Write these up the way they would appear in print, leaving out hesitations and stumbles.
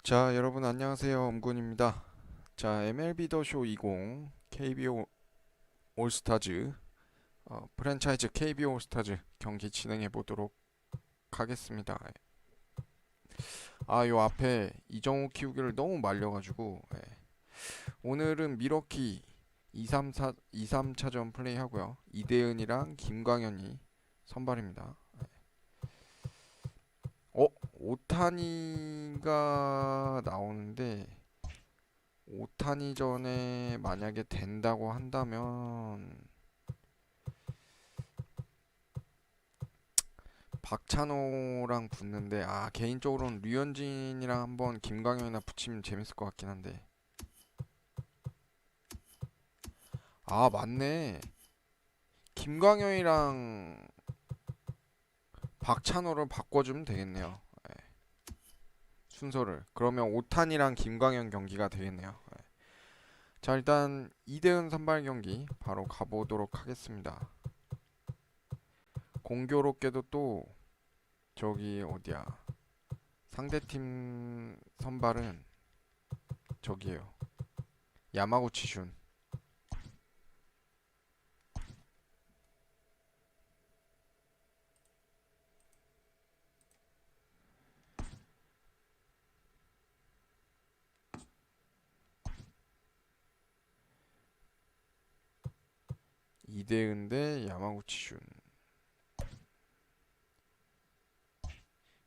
자, 여러분 안녕하세요. 엄군입니다. 자, MLB 더쇼 20 KB올스타즈 프랜차이즈 KB올스타즈 경기 진행해 보도록 하겠습니다. 요 앞에 이정우 키우기를 너무 말려가지고 오늘은 미러키 2-3차전 플레이 하고요. 이대은이랑 김광현이 선발입니다. 오타니가 나오는데 오타니 전에 만약에 된다고 한다면 박찬호랑 붙는데 개인적으로는 류현진이랑 한번 김광현이나 붙이면 재밌을 것 같긴 한데 맞네. 김광현이랑 박찬호를 바꿔주면 되겠네요. 순서를. 그러면 오탄이랑 김광현 경기가 되겠네요. 자, 일단 이대은 선발 경기 바로 가보도록 하겠습니다. 공교롭게도 또 저기 어디야, 상대팀 선발은 저기에요, 야마구치 슌. 이대은 대 야마구치 슌.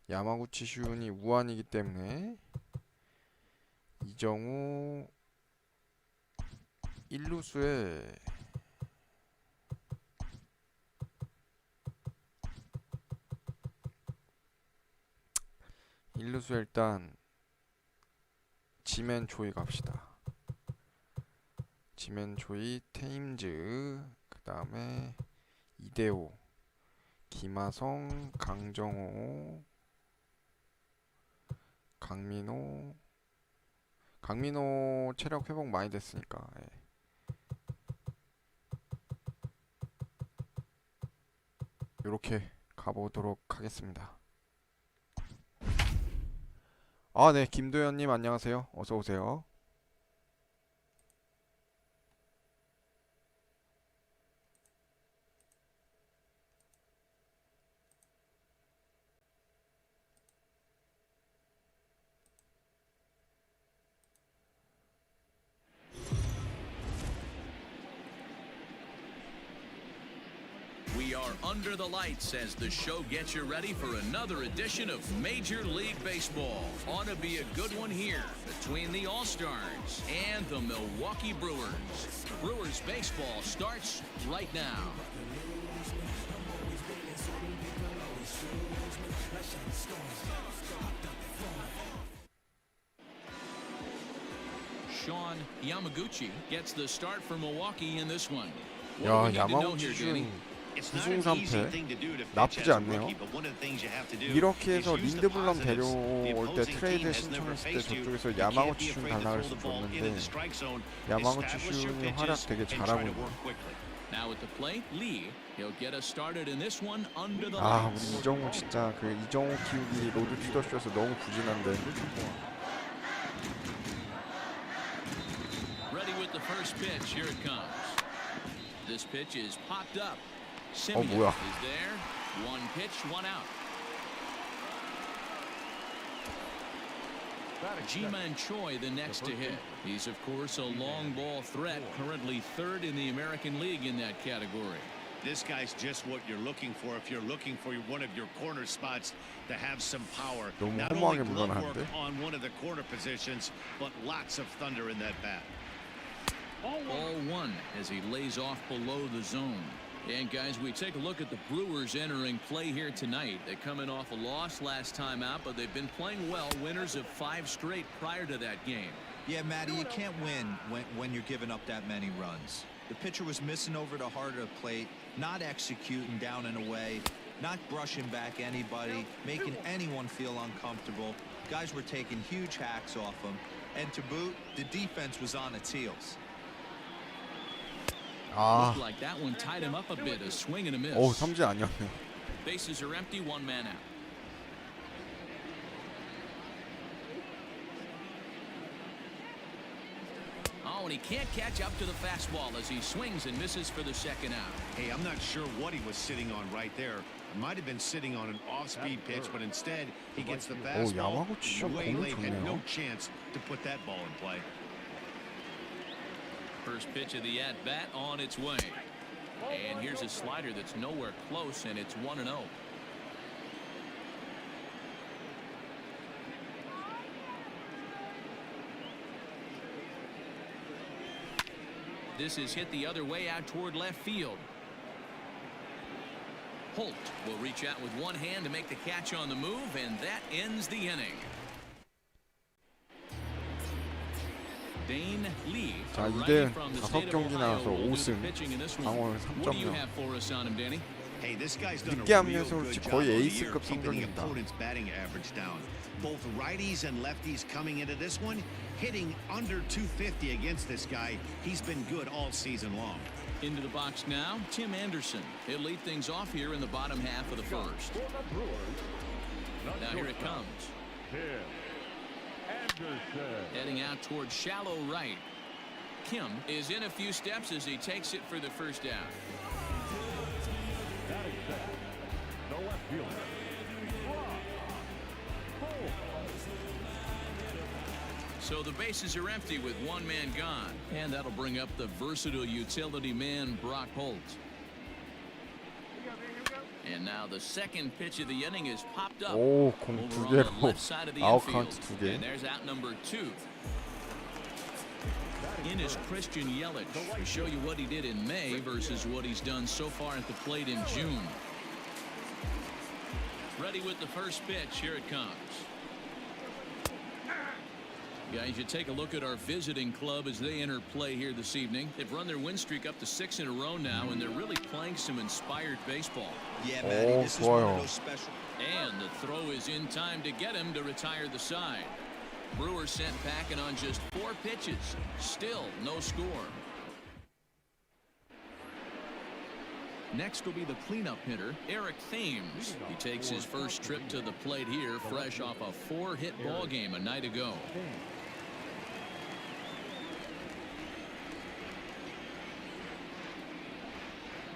야마구치 슌이 우한이기 때문에 이정우 1루수에 일단 지멘 조이 갑시다. 지멘 조이, 테임즈, 그 다음에 이대호, 김하성, 강정호, 강민호 체력 회복 많이 됐으니까 요렇게 가보도록 하겠습니다. 네, 김도현님 안녕하세요. 어서오세요. We are under the lights as the show gets you ready for another edition of Major League Baseball. Ought to be a good one here between the All-Stars and the Milwaukee Brewers. Brewers baseball starts right now. Sean Yamaguchi gets the start for Milwaukee in this one. 야, 야마구치 슌 2승 3패 나쁘지 않네요. 이렇게 해서 린드블럼 데려올 때 트레이드 신청했을 때 저쪽에서 야마구치 슌 달라 그래서 줬는데 야마구치 슌이 활약 되게 잘하고 있네요. 우리 이정우 진짜 그 이정우 키우기 로드 투더쇼에서 너무 부진한데. Ready with the first pitch. Here it comes. This pitch is popped up. Simeon 뭐야? is there. One pitch, one out. Ji-Man Choi the next to hit. He's of course a long ball threat, currently third in the American League in that category. This guy's just what you're looking for if you're looking for one of your corner spots to have some power. Not only glove work on one of the corner positions, but lots of thunder in that bat. Ball one as he lays off below the zone. And guys, we take a look at the Brewers entering play here tonight. They're coming off a loss last time out, but they've been playing well, winners of 5 straight prior to that game. Yeah, Matty, you can't win when you're giving up that many runs. The pitcher was missing over the heart of the plate, not executing down and away, not brushing back anybody, making anyone feel uncomfortable. Guys were taking huge hacks off him. And to boot, the defense was on its heels. Looked like that one tied him up a bit, a swing and a miss. 삼진 아니었네. Bases are empty, one man out. and he can't catch up to the fastball as he swings and misses for the second out. Hey, I'm not sure what he was sitting on right there. Might have been sitting on an off-speed pitch, but instead he gets the fastball way late. Had no chance to put that ball in play. First pitch of the at-bat on its way. And here's a slider that's nowhere close, and it's 1-0. This is hit the other way out toward left field. Holt will reach out with one hand to make the catch on the move, and that ends the inning. Dane Lee, 자, 2대 5경기 나와서 5승, 방어를 3.0. 늦게 합류해서 그렇지 거의 에이스급 성적입니다. Both righties and lefties coming into this one, hitting under 250 against this guy. He's been good all season long. Into the box now, Tim Anderson. He'll lead things off here in the bottom half of the first. Now here it comes. Heading out towards shallow right. Kim is in a few steps as he takes it for the first out. The left fielder. So the bases are empty with one man gone, and that'll bring up the versatile utility man Brock Holt. And now the second pitch of the inning is popped up 오, 공 over 두 on the 개로 left side of the 아웃 infield. 카운트 두 개. And there's out number 2. In is Christian Yelich to show you what he did in May versus what he's done so far at the plate in June. Ready with the first pitch. Here it comes. Guys, you take a look at our visiting club as they enter play here this evening. They've run their win streak up to 6 in a row now, and they're really playing some inspired baseball. Yeah, Matty, this is one of those special. And the throw is in time to get him to retire the side. Brewers sent packing on just 4 pitches. Still no score. Next will be the cleanup hitter, Eric Thames. He takes his first trip to the plate here, fresh off a 4-hit ball game a night ago.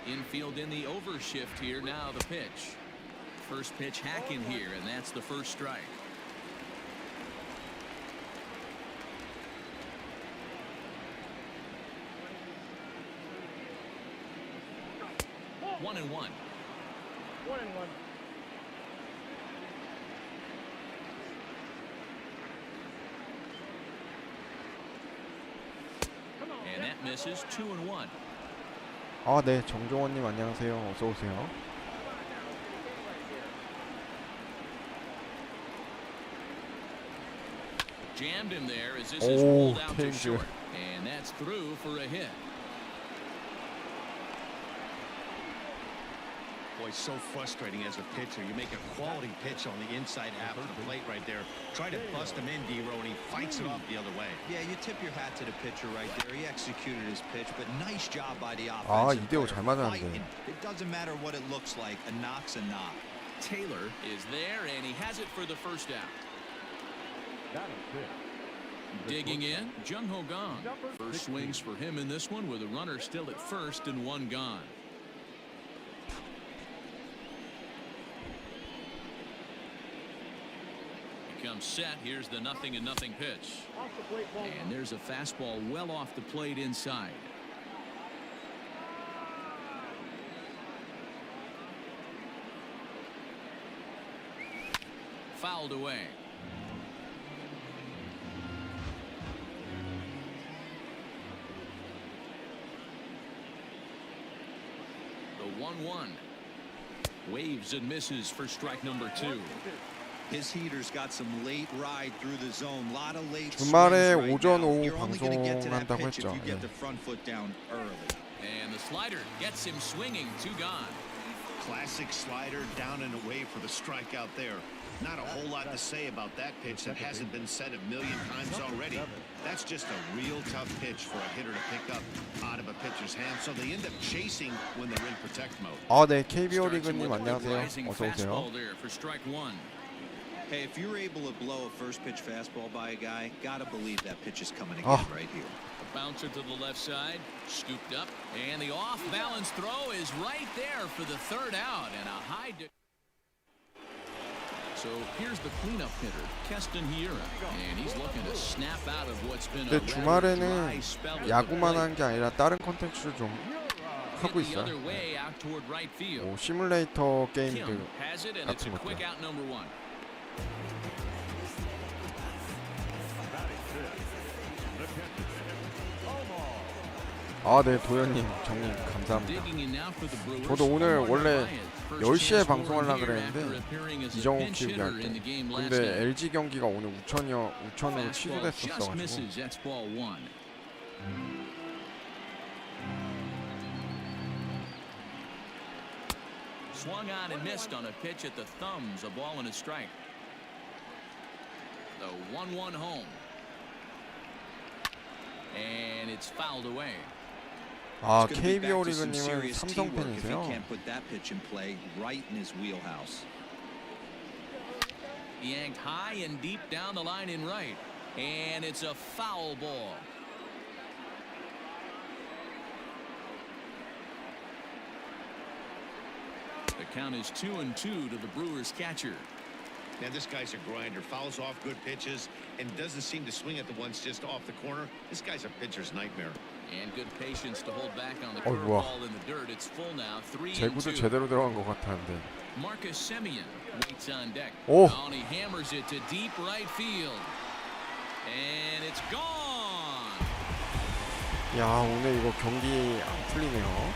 Infield in the overshift here. Now the pitch. First pitch hacking here, and that's the first strike. One and one. And that misses. 2-1. 아, 네, 정종원님 안녕하세요. 어서 오세요. Jammed him there as this is rolled out to Thames. short, and that's through for a hit. Boy, so frustrating as a pitcher. You make a quality pitch on the inside half of the plate right there. Try to bust him in, D-Row, and he fights it off the other way. Yeah, you tip your hat to the pitcher right there. He executed his pitch, but nice job by the offense. 아, 2대5 잘 맞았는데. It doesn't matter what it looks like. A knock's a knock. Taylor is there, and he has it for the first out. Digging in, Jung-Ho Kang. First swings for him in this one with a runner still at first and one gone. Comes set. Here's the 0-0 pitch. And there's a fastball well off the plate inside. Fouled away. The 1-1. Waves and misses for strike number 2. His heaters got some late ride through the zone. A lot of late 주말에 swings right 오전 now. 오후 You're only going to get to that 방송한다고 pitch if 했죠. you 네. get the front foot down early. And the slider gets him swinging. 2 gone. Classic slider down and away for the strikeout there. Not a whole lot to say about that pitch that hasn't been said a million times already. That's just a real tough pitch for a hitter to pick up out of a pitcher's hand. So they end up chasing when they're in protect mode. 아, 네, KBO 리그님 안녕하세요. Rising 어서 오세요. fastball there for strike 1. Hey, if you're able to blow a first pitch fastball by a guy, gotta believe that pitch is coming again right here. Bouncer to the left side, scooped up, and the off-balance throw is right there for the third out, and a high. So here's the cleanup hitter, Keston Hiura, and he's looking to snap out of what's been a 근데 rather dry 주말에는 spell at the 야구만 plate. 한 게 아니라 다른 컨텐츠를 좀 하고 Hit the 있어요. other way out toward right field. 뭐 시뮬레이터 게임들 Kim has it, and it's a 같은 것들. quick out number one. 네, 도현님 정리 감사합니다. Digging in now for the Brewers. 저도 오늘 원래 First 10시에 chance 방송하려고 scoring here 그랬는데 after appearing as a 이정우 pinch 키우기 hitter 할 in the 때. game last 근데 night. LG 경기가 오늘 우천으로 Fastball just 취소됐었어가지고 misses. That's ball one. Swung on and missed on a pitch at the thumbs. A ball and a strike. The 1-1 home. And it's fouled away. 아, It's gonna be KBO back to some 리그님은 serious 삼성 teamwork if he 팬이세요? can't put that pitch in play right in his wheelhouse. Yanked high and deep down the line in right. And it's a foul ball. The count is 2-2 to the Brewers catcher. Now this guy's a grinder, fouls off good pitches, and doesn't seem to swing at the ones just off the corner. This guy's a pitcher's nightmare. And good patience to hold back on the 뭐야. curveball in the dirt. It's full now. 제구도 3-2. 제대로 들어간 것 같았는데. Marcus Semien waits on deck. 오! And he hammers it to deep right field. And it's gone. 야, 오늘 이거 경기 안 풀리네요.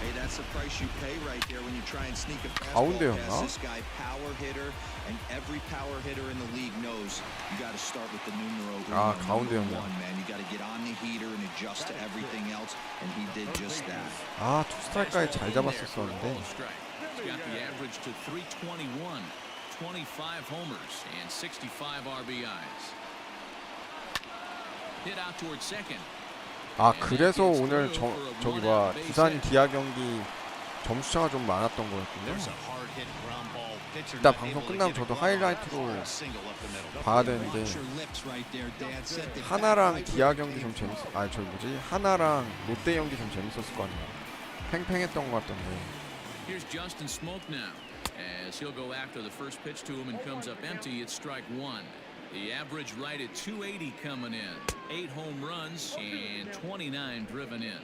Hey, that's the price you pay right there when you try and sneak a 가운데였나? fastball past this guy. Power hitter, and every power hitter in the league knows you got to start with the numero uno, 가운데였나? number one, man. You got to get on the heater and adjust to everything else, and he did just that. 투스타일까지 잘 Ball 잡았었었는데. strike. It's got the average to 321, 25 homers, and 65 RBIs. Hit out toward second. 그래서 오늘 저기 부산 기아 경기 점수차가 좀 많았던 거였군요. There's a hard hit ground ball. Pitcher 이따 not 방송 able to 끝나면 get it 저도 going. 하이라이트로 For a single up the middle. 봐야 되는데 Watch your lips right there, Dad. Set the 하나랑 기아 경기 좀 하나랑 롯데 경기 좀 재밌었을 거 아니에요. 팽팽했던 것 같던데. Here's Justin Smoke now, as he'll go after the first pitch to him and comes up empty. It's strike one. The average right at 280 coming in. 8 home runs and 29 driven in.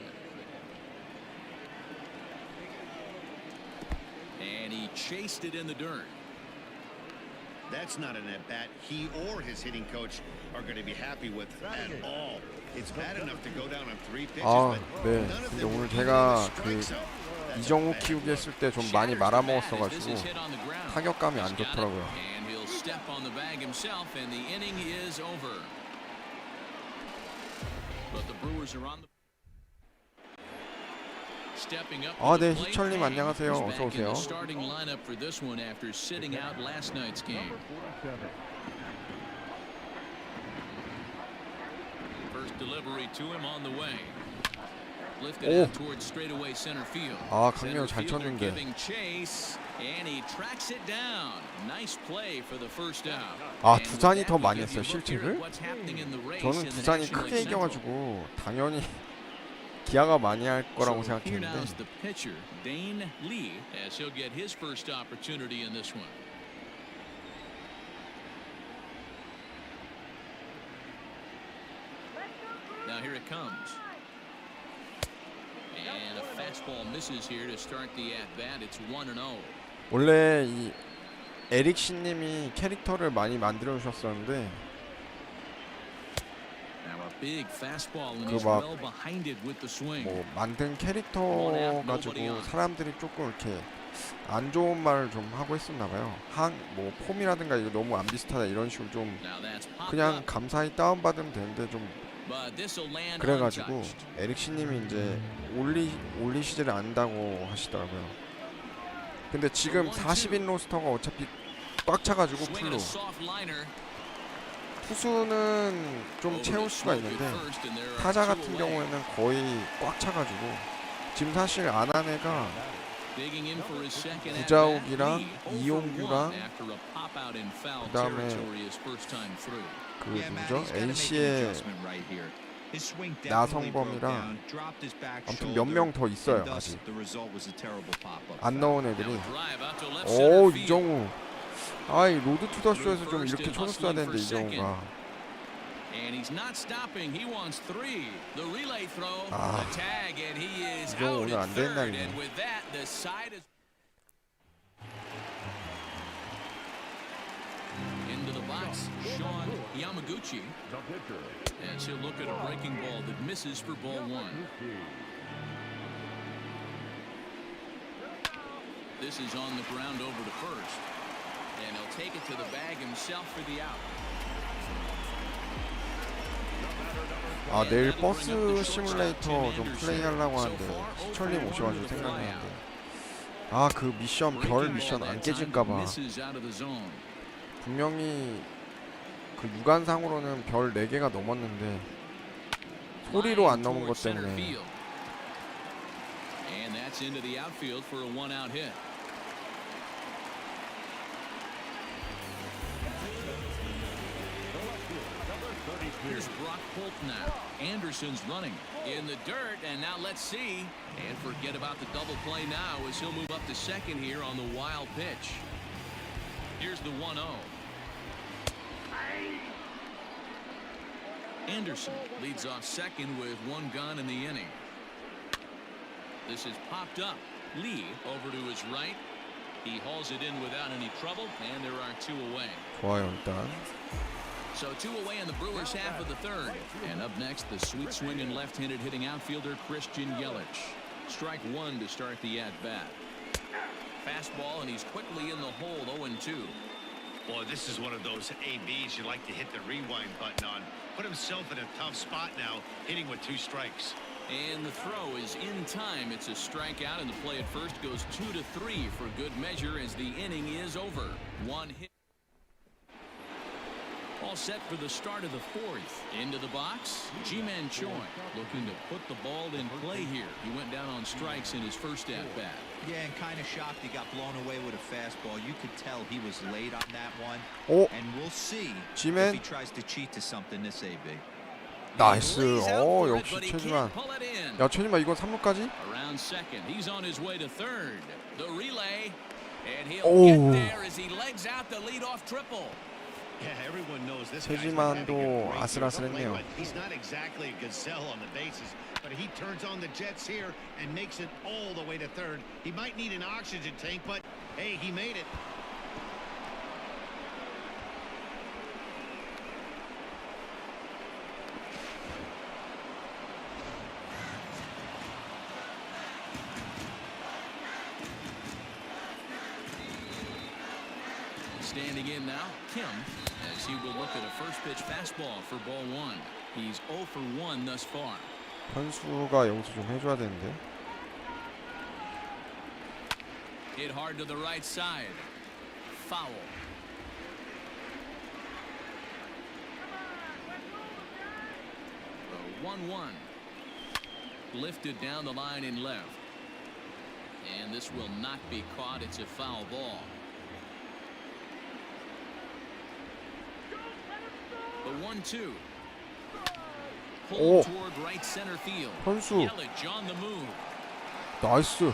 And he chased it in the dirt. That's not an at-bat he or his hitting coach are going to be happy with at all. It's bad enough to go down on 3 pitches, but 네. none of 근데 them 오늘 were even in 제가 the strike zone. That's 이정우 bad. 키우기 했을 때 좀 많이 말아먹었어가지고 타격감이 안 좋더라고요. And he'll step on the bag himself, and the inning is over. But the Brewers are on the. Stepping up. 네, 희철님 안녕하세요. 어서 오세요. Starting lineup for this one after sitting out last night's game. First delivery to him on the way. Lifted out towards straightaway center field. 강민호 잘 Center fielder 쳤는데. giving chase, and he tracks it down. Nice play for the first out. 두산이 더 많이 했어요, 실책을? 저는 저는 두산이 크게 이겨가지고 당연히 기아가 많이 할 거라고 Here now 생각했는데 is the pitcher, Dane Lee, as he'll get his first opportunity in this one. Now here it comes. And a fastball misses here to start the at-bat. It's 1-0. 원래 이 에릭신님이 캐릭터를 많이 만들어 주셨었는데 Now a big fastball and 그 he's 막 well behind it with the swing. 뭐 만든 캐릭터 가지고 사람들이 조금 이렇게 안 좋은 말을 좀 하고 했었나 봐요. 뭐 폼이라든가 이거 너무 안 비슷하다 이런 식으로 좀 Now that's popped 그냥 up, 감사히 다운받으면 되는데 좀 but this'll land 그래가지고 untouched. 에릭신님이 이제 올리시지를 않는다고 하시더라고요. 근데 지금 40인 로스터가 어차피 꽉 차가지고 Swing 풀로 and a soft liner. 투수는 좀 채울 수가 있는데 타자 같은 경우에는 거의 꽉 차가지고 지금 사실 안한애가 Digging in for his second at bat. 구자욱이랑 Lee 0 for 1 이용규랑 after a pop out in foul 그다음에 territory his first time through. 그 Yeah, Matt, 누구죠? he's gotta make an NC의 adjustment right here. His swing definitely broke 나성범이랑 down, dropped his back 아무튼 shoulder, 몇 명 더 있어요 and thus 아직. the result was a terrible pop-up 안 foul. 넣은 애들이. Now a drive out to left 오 center field. 이정우. 아이 로드 투 더 쇼에서 좀 이렇게 쳐줬어야 되는데 이정우가. And he's not stopping. He wants 3. The relay throw, 아, the tag, and he is 이정우 out 오늘 at 안 되는 third. 날이네. And with that, the side is into the box. Sean Yamaguchi, The pitcher. as he'll look at a breaking ball that misses for ball 1. This is on the ground over to first, and he'll take it to the bag himself for the out. 아 내일 버스 시뮬레이터 좀 플레이하려고 하는데 시철님 오셔가지고 생각나는데 아 그 미션 별 미션 안 깨질까봐 분명히 그 육안상으로는 별 4개가 넘었는데 소리로 안 넘은 것 때문에 And that's into the outfield for a 1-out hit. Here's Brock Holt now. Anderson's running in the dirt, and now let's see. And forget about the double play now as he'll move up to second here on the wild pitch. Here's the 1-0. Anderson leads off second with 1 gone in the inning. This is popped up. Lee over to his right. He hauls it in without any trouble, and there are 2 away. 좋아요 일단. So 2 away in the Brewers half of the third. And up next, the sweet swinging left-handed hitting outfielder Christian Yelich. Strike 1 to start the at-bat. Fastball, and he's quickly in the hole, 0-2. Boy, this is one of those ABs you like to hit the rewind button on. Put himself in a tough spot now, hitting with 2 strikes. And the throw is in time. It's a strikeout, and the play at first goes 2-3 for good measure as the inning is over. 1 hit. All set for the start of the 4th. Into the box, Ji-Man Choi looking to put the ball in play here. He went down on strikes in his first at-bat. Yeah, and kind of shocked he got blown away with a fastball. You could tell he was late on that one. 오 And we'll see Ji-Man. if he tries to cheat to something this AB. 나이스. Lays out for it, 역시 but he 최지만. can't pull it in. 야 최지만 이건 3루까지? Around second, he's on his way to third. The relay, and he'll Oh. get there as he legs out the leadoff triple. Yeah, everyone knows this guy's 최지만도 having a great year. 아슬아슬했네요. He's not exactly a gazelle on the bases, but he turns on the jets here and makes it all the way to third. He might need an oxygen tank, but hey, he made it. Standing in now, Kim, as he will look at a first pitch fastball for ball 1. He's 0 for 1 thus far. 현수가 여기서 좀 해줘야 되는데. Hit hard to the right side. Foul. The 1-1. Lifted down the line in left. And this will not be caught. It's a foul ball. The 1-2. Pulled toward right center field. 현수. Yelich on the move. 나이스.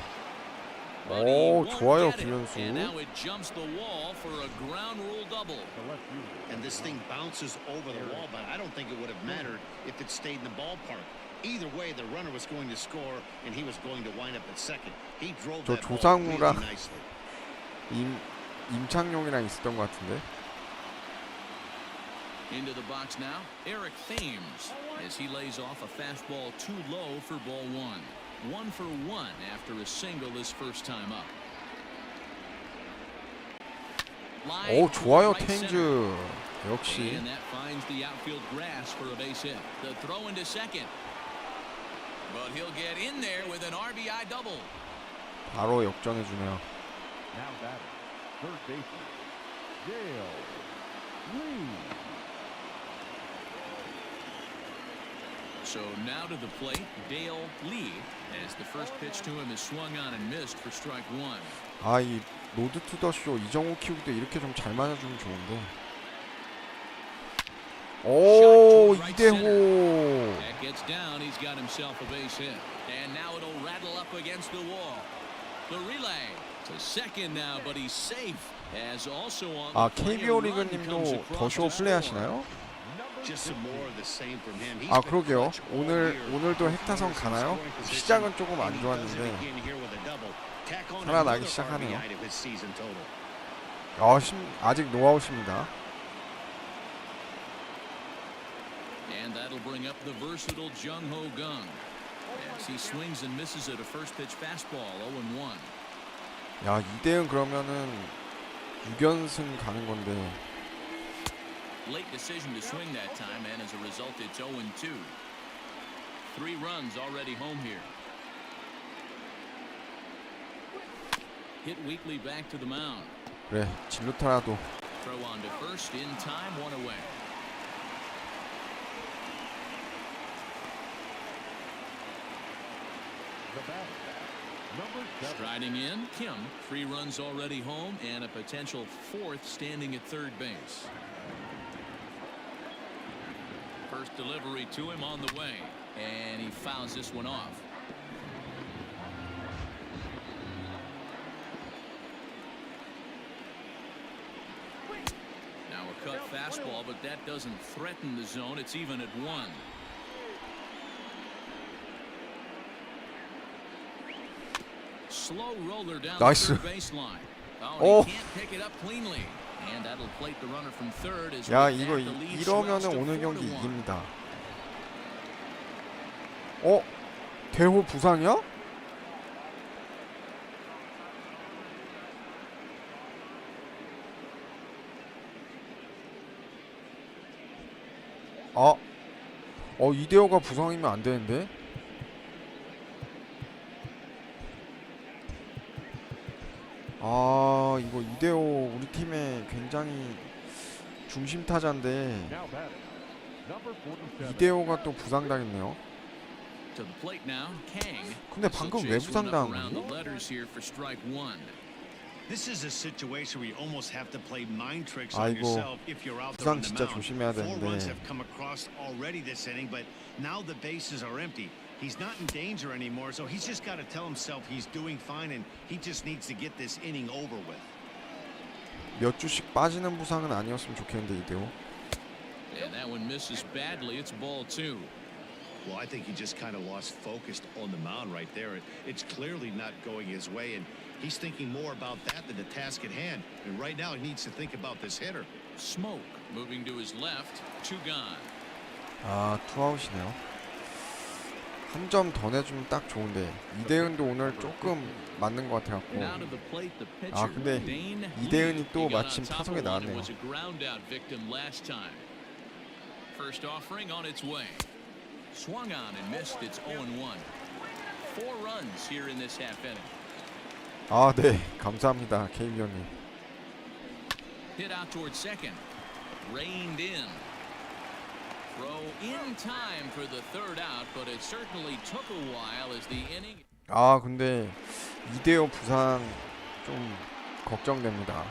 But he 오 won't 좋아요 get it. 김현수. And now it jumps the wall for a ground rule double. And this thing bounces over the wall, but I don't think it would have mattered if it stayed in the ballpark. Either way, the runner was going to score, and he was going to wind up at second. He drove 저 that ball 조상우랑 really nicely. 임창용이랑 있었던 것 같은데. Into the box now, Eric Thames, as he lays off a fastball too low for ball 1. 1 for 1 after a single his first time up. 오 좋아요 테인즈. 역시. And that finds the outfield grass for a base hit. The throw into second. But he'll get in there with an RBI double. 바로 역전해 주네요. Now batting, third baseman, Dale Lee. So now to the plate, Dale Lee, as the first pitch to him is swung on and missed for strike one. 아, 이 로드 투 더 쇼 이정우 키우기도 이렇게 좀 잘 맞아주면 좋은데. 오, 이대호. That gets down. He's got himself a base hit. And now it'll rattle up against the wall. The relay to second now, but he's safe. As also on 아, KBO 리그님도 더쇼 플레이하시나요? Just some more of the same from him. 아, 그러게요. 오늘도 핵타선 가나요? 시작은 조금 안 좋았는데 살아나기 시작하네요. 아직 노아웃입니다. And that'll bring up the versatile Jung-Ho Gung. As he swings and misses at a first pitch fastball, 0-1. 야, 이대은 그러면은 6연승 가는 건데. Late decision to swing that time, and as a result, it's 0-2. 3 runs already home here. Hit weakly back to the mound. 그래, 진루타라도. Throw on to first in time, 1 away. The batter, number 7. Striding in, Kim. 3 runs already home and a potential 4th standing at third base. First delivery to him on the way, and he fouls this one off. Now a cut fastball, but that doesn't threaten the zone. It's even at 1. Slow roller down the Nice. third baseline. Oh. He can't pick it up cleanly. And that'll plate the runner from third as 야, we 이거 have the lead 이러면은 swells to 오늘 경기 4-1. 이깁니다. 대호 부상이야? 이대호가 부상이면 안 되는데. 이거 이대호 우리 팀의 굉장히 중심 타자인데 Now batting, number 47. 이대호가 또 부상당했네요. To the plate now, Kang. 근데 방금 왜 부상당한 around the 거지? letters here for strike 1. This is a situation where you almost have to play mind tricks 아이고, on yourself if you're out there 부상 on the 진짜 mound. 조심해야 4 runs 되는데. have come across already this inning, but now the bases are empty. He's not in danger anymore, so he's just got to tell himself he's doing fine and he just needs to get this inning over with. 몇 주씩 빠지는 부상은 아니었으면 좋겠는데 이대호. And that one misses badly. It's ball 2. Well, I think he just kind of lost focus on the mound right there. It's clearly not going his way, and he's thinking more about that than the task at hand. And right now, he needs to think about this hitter. Smoke moving to his left. 2 gone. 투아웃이네요. 한 점 더 내주면 딱 좋은데 이대은도 오늘 조금 맞는 것 같아갖고. Now to the plate, the pitcher, 근데 Dane 이대은이 Lee. 또 He got 마침 on top 타석에 of one and 나왔네요. was a ground out victim last time. First offering on its way. Swung on and missed. It's 0-1. 4 runs here in this half inning. 네, 감사합니다, KBO님. Hit out towards second. Reined in. Throw in time for the third out, but it certainly took a while as the inning. 근데 이대호 부상 좀 걱정됩니다.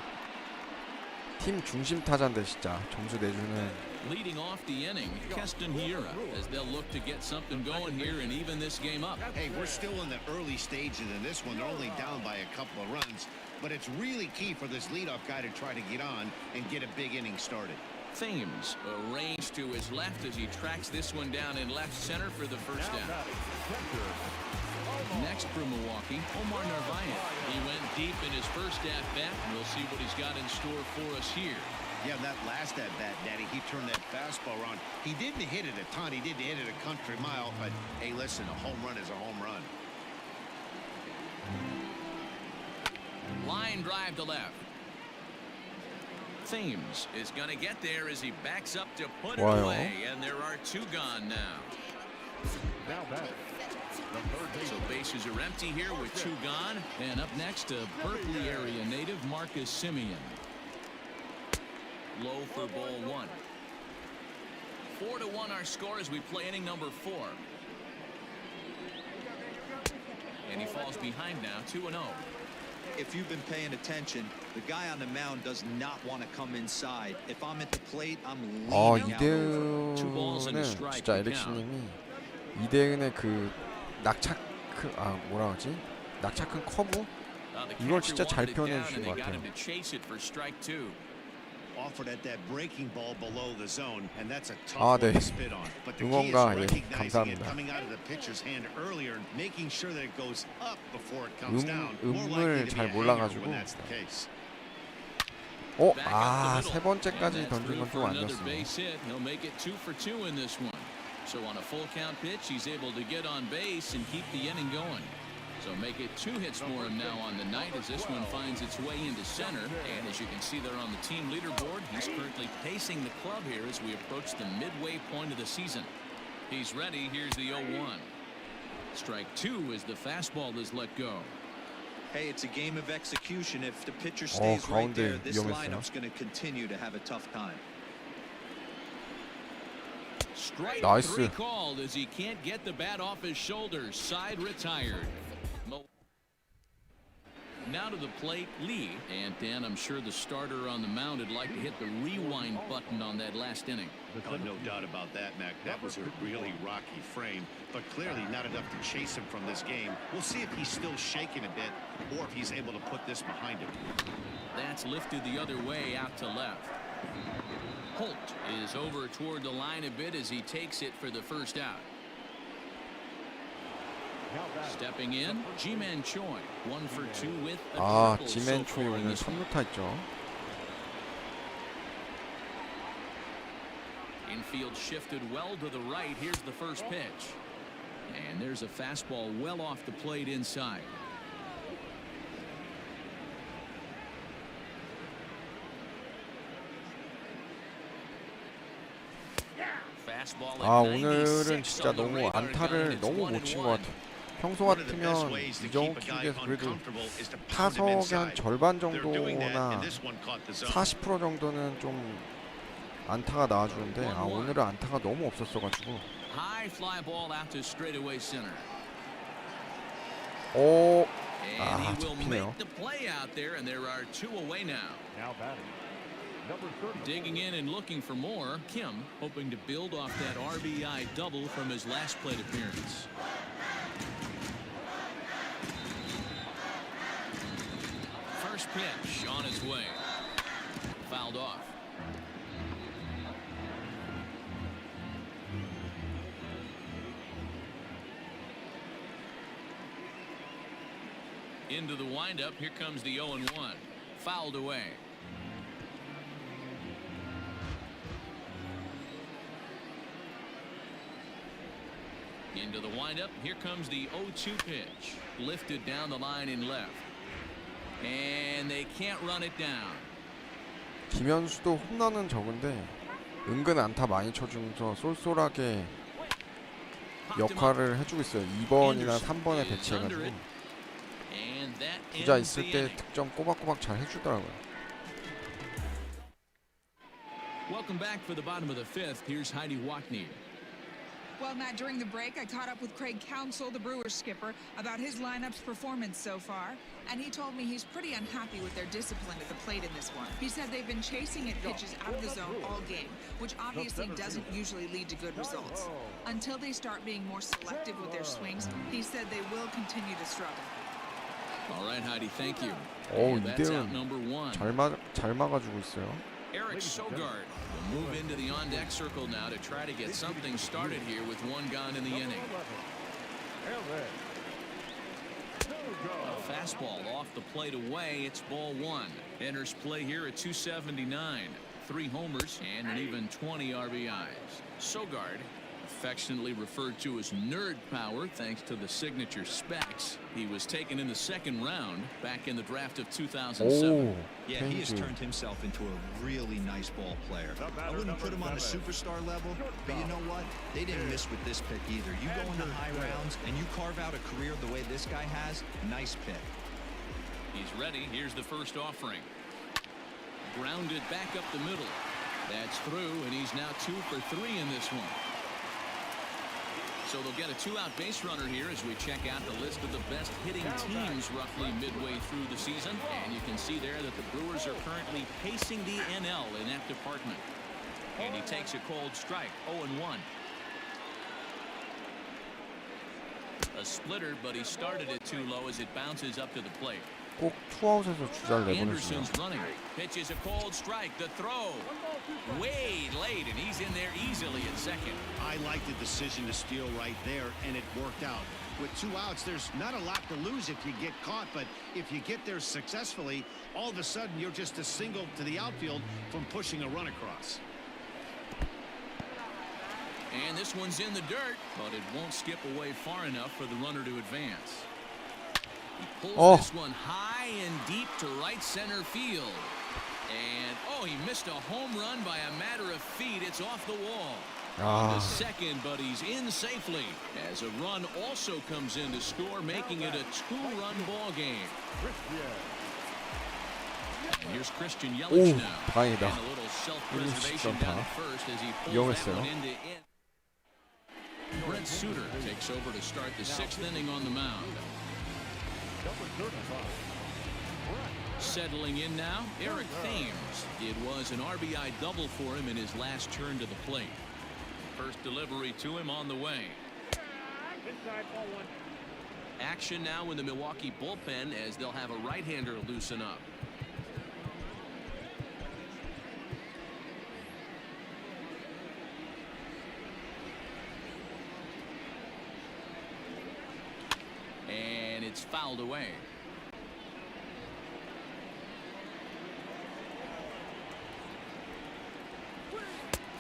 팀 중심 타자인데 진짜 점수 내주는. Leading off the inning, Keston Hiura, as they'll look to get something going here and even this game up. Hey, we're still in the early stages in this one. They're only down by a couple of runs, but it's really key for this leadoff guy to try to get on and get a big inning started. Thames arranged to his left as he tracks this one down in left center for the first Now down. batting, center, Next for Milwaukee, Omar Narvaez. He went deep in his first at-bat, and we'll see what he's got in store for us here. Yeah, that last at-bat, Daddy, he turned that fastball around. He didn't hit it a ton. He didn't hit it a country mile, but hey, listen, a home run is a home run. Line drive to left. Thames is going to get there as he backs up to put it Wow. away, and there are 2 gone now. now batting, the third So baseman, bases are empty here with 2 gone. And up next, a Berkeley area native, Marcus Simeon. Low for ball 1. 4-1 our score as we play inning number 4. and he falls behind now 2-0. If you've been paying attention, the guy on the mound does not want to come inside. If I'm at the plate, I'm leaning out over. 이대은은 진짜 에릭슨님이 이대은의 그 낙차 뭐라 하지? 낙차 큰 커브? 이걸 진짜 잘 표현해 주신 것 같아요. Offered at that breaking ball below the zone, and that's a tough 네. one to spit on. But the key is 응원가 recognizing it 감사합니다. coming out of the pitcher's hand earlier and making sure that it goes up before it comes down. More 음을 likely to be 잘 a hanger 몰라가지고. when that's the case. 세 번째까지 던진 건 좀 안 좋았습니다. He'll make it 2 for 2 in this one. So on a full count pitch, he's able to get on base and keep the inning going. So make it 2 hits for him now on the night as this one finds its way into center. And as you can see there on the team leaderboard, he's currently pacing the club here as we approach the midway point of the season. He's ready. Here's the 0-1. Strike 2 as the fastball is let go. Hey, it's a game of execution. If the pitcher stays right there, this 위험했어요. lineup's going to continue to have a tough time. Strike 나이스. 3 called as he can't get the bat off his shoulders. Side retired. Now to the plate, Lee. And Dan, I'm sure the starter on the mound would like to hit the rewind button on that last inning. Oh, no doubt about that, Mac. That was a really rocky frame, but clearly not enough to chase him from this game. We'll see if he's still shaking a bit or if he's able to put this behind him. That's lifted the other way out to left. Holt is over toward the line a bit as he takes it for the first out. Stepping in, Ji-Man Choi, 1 for 2 with a triple so 지멘 far 초이 in 오늘 this one. 3루타 했죠. Infield shifted well to the right. Here's the first pitch. And there's a fastball well off the plate inside. Fastball at 오늘은 96 진짜 on the 너무 radar gun. 안타를 It's 너무 1 못 and 친 1. 것 같아요. 평소 One of the best 같으면 ways to 이정우 keep a guy 킥에서 그래도 uncomfortable is to pound him 타석의 한 inside. 절반 They're doing that, 정도나 and this one caught the zone. 40% 정도는 좀 안타가 나와주는데 오늘은 안타가 너무 없었어가지고 High fly ball out to straightaway center. 아, And he will 잡히네요. make the play out there, and there are 2 away now. Now batting. Number 30. Digging in and looking for more. Kim hoping to build off that RBI double from his last plate appearance. First pitch on its way. Fouled off. Into the windup. Here comes the 0-1. Fouled away. Into the windup. Here comes the 0-2 pitch. Lifted down the line in left. And they can't run it down. 김현수도 홈런은 적은데 은근 안타 많이 쳐주면서 쏠쏠하게 역할을 해주고 있어요. 2번이나 3번에 배치해가지고 And that 주자 ends 있을 the 때 inning. 득점 꼬박꼬박 잘 해주더라고요. Welcome back for the bottom of the 5th. Here's Heidi Watney. Well, Matt, during the break, I caught up with Craig Counsell, the Brewers skipper, about his lineup's performance so far. And he told me he's pretty unhappy with their discipline at the plate in this one. He said they've been chasing at pitches out of the zone all game, which obviously doesn't usually lead to good results. Until they start being more selective with their swings, he said they will continue to struggle. All right, Heidi, thank you. 오, And that's out 이대은 number 1. 잘 막아주고 있어요. Eric Sogard will move into the on-deck circle now to try to get something started here with 1 gone in the inning. A fastball off the plate away. It's ball 1. Enters play here at 279. 3 homers and an even 20 RBIs. Sogard, affectionately referred to as nerd power thanks to the signature specs. He was taken in the 2nd round back in the draft of 2007. Yeah, he has 페인지. turned himself into a really nice ball player. I wouldn't put him on a superstar level, but you know what? They didn't miss with this pick either. You go into high rounds and you carve out a career the way this guy has, nice pick. He's ready. Here's the first offering. Grounded back up the middle. That's through, and he's now 2 for 3 in this one. So they'll get a 2-out base runner here as we check out the list of the best hitting teams roughly midway through the season. And you can see there that the Brewers are currently pacing the NL in that department. And he takes a cold strike, 0-1. A splitter, but he started it too low as it bounces up to the plate. 꼭 투아웃에서 주자를 내보내주네요. Anderson's running. Pitches a cold strike. The throw. Way late, and he's in there easily at second. I like the decision to steal right there, and it worked out. With 2 outs, there's not a lot to lose if you get caught, but if you get there successfully, all of a sudden you're just a single to the outfield from pushing a run across. And this one's in the dirt, but it won't skip away far enough for the runner to advance. He pulls this one high and deep to right center field. And, he missed a home run by a matter of feet. It's off the wall. The second, but he's in safely. As a run also comes in to score, making it a 2-run ball game. And here's Christian Yelich now. 다행이다. And a little self-preservation down at first as he pulls 위험했어요. that one into in. Brent Suter takes over to start the 6th inning on the mound. Settling in now, Eric Thames. It was an RBI double for him in his last turn to the plate. First delivery to him on the way. Action now in the Milwaukee bullpen as they'll have a right-hander loosen up. And it's fouled away.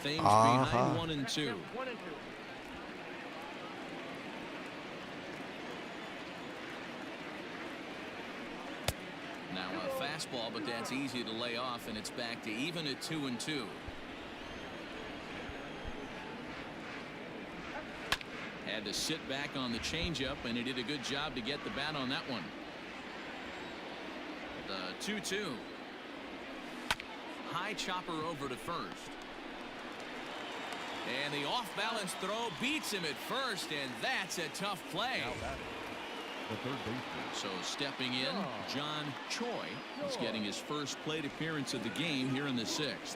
Things behind 1-2. Now a fastball, but that's easy to lay off, and it's back to even at 2-2. Had to sit back on the changeup, and he did a good job to get the bat on that one. The 2-2. High chopper over to first. And the off-balance throw beats him at first, and that's a tough play. So stepping in, John Choi is getting his first plate appearance of the game here in the 6th.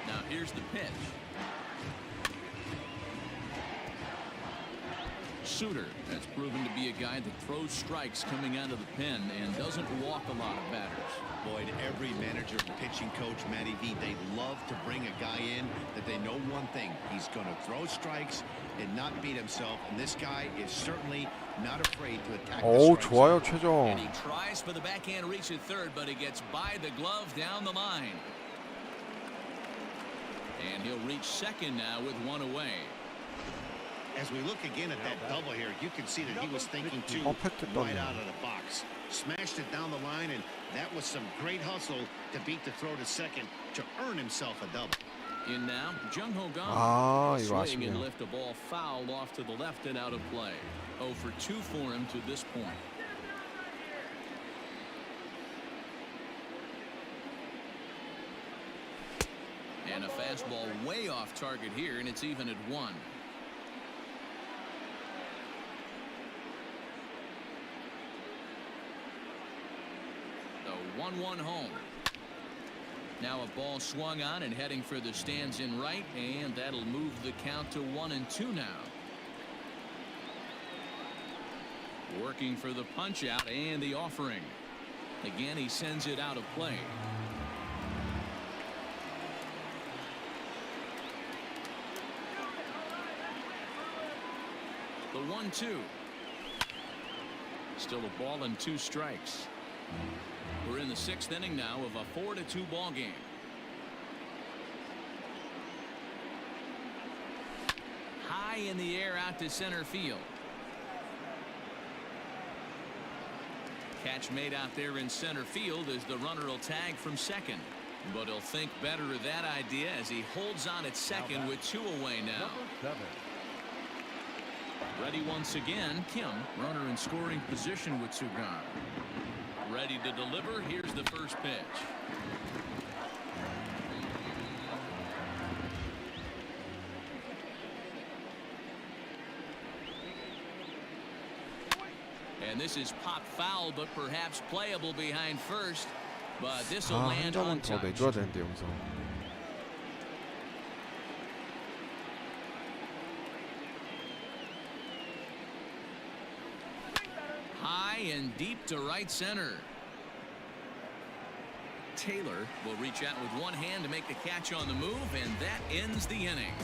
Now here's the pitch. Suter has proven to be a guy that throws strikes coming out of the pen and doesn't walk a lot of batters. Boyd, every manager, pitching coach, Matty V, they love to bring a guy in that they know one thing. He's going to throw strikes and not beat himself. And this guy is certainly not afraid to attack the strike 좋아요, zone. 최정. And he tries for the backhand reach at third, but he gets by the glove down the line. And he'll reach second now with one away. As we look again at that double here, you can see that he was thinking too right out of the box. Smashed it down the line, and that was some great hustle to beat the throw to second to earn himself a double. In now, Jung Ho Kang. 이거 Swing and 아쉽네요. lift a ball foul off to the left and out of play. 0 for 2 for him to this point. And a fastball way off target here, and it's even at 1. The 1-1 home. Now a ball swung on and heading for the stands in right, and that'll move the count to 1-2 now. Working for the punch out and the offering. Again, he sends it out of play. The 1-2. Still a ball and 2 strikes. We're in the 6th inning now of a 4-2 ball game. High in the air out to center field. Catch made out there in center field as the runner will tag from second. But he'll think better of that idea as he holds on at second with 2 away now. Ready once again, Kim, runner in scoring position with 2 gone. Ready to deliver. Here's the first pitch. And this is pop foul, but perhaps playable behind first. But this will 한 land on 점은 더 touch. 내줘야 되는데 여기서. High and deep to right center. Taylor will reach out with one hand to make the catch on the move, and that ends the inning.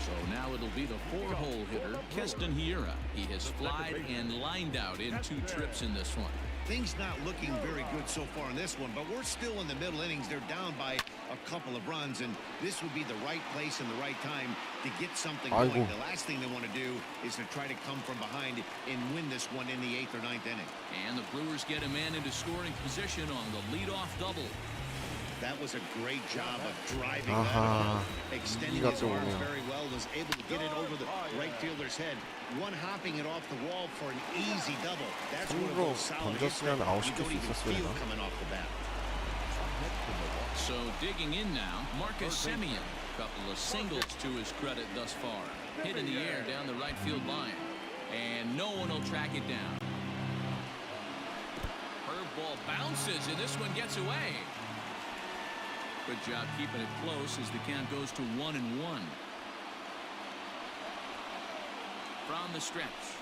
So now it'll be the four-hole hitter, Keston Hiura. He has flied and lined out in 2 trips in this one. Things not looking very good so far in this one, but we're still in the middle innings. They're down by a couple of runs, and this would be the right place and the right time to get something going. The last thing they want to do is to try to come from behind and win this one in the 8th or 9th inning. And the Brewers get a man into scoring position on the leadoff double. That was a great job of driving that home, extending his arms very well, was able to get it over the right fielder's head, one hopping it off the wall for an easy double. That's one of those solid hits that you don't even feel coming off the bat. So digging in now, Marcus Semien. Couple of singles to his credit thus far. Hit in the air down the right field line. And no one will track it down. Curveball bounces, and this one gets away. Good job keeping it close as the count goes to 1-1. From the stretch.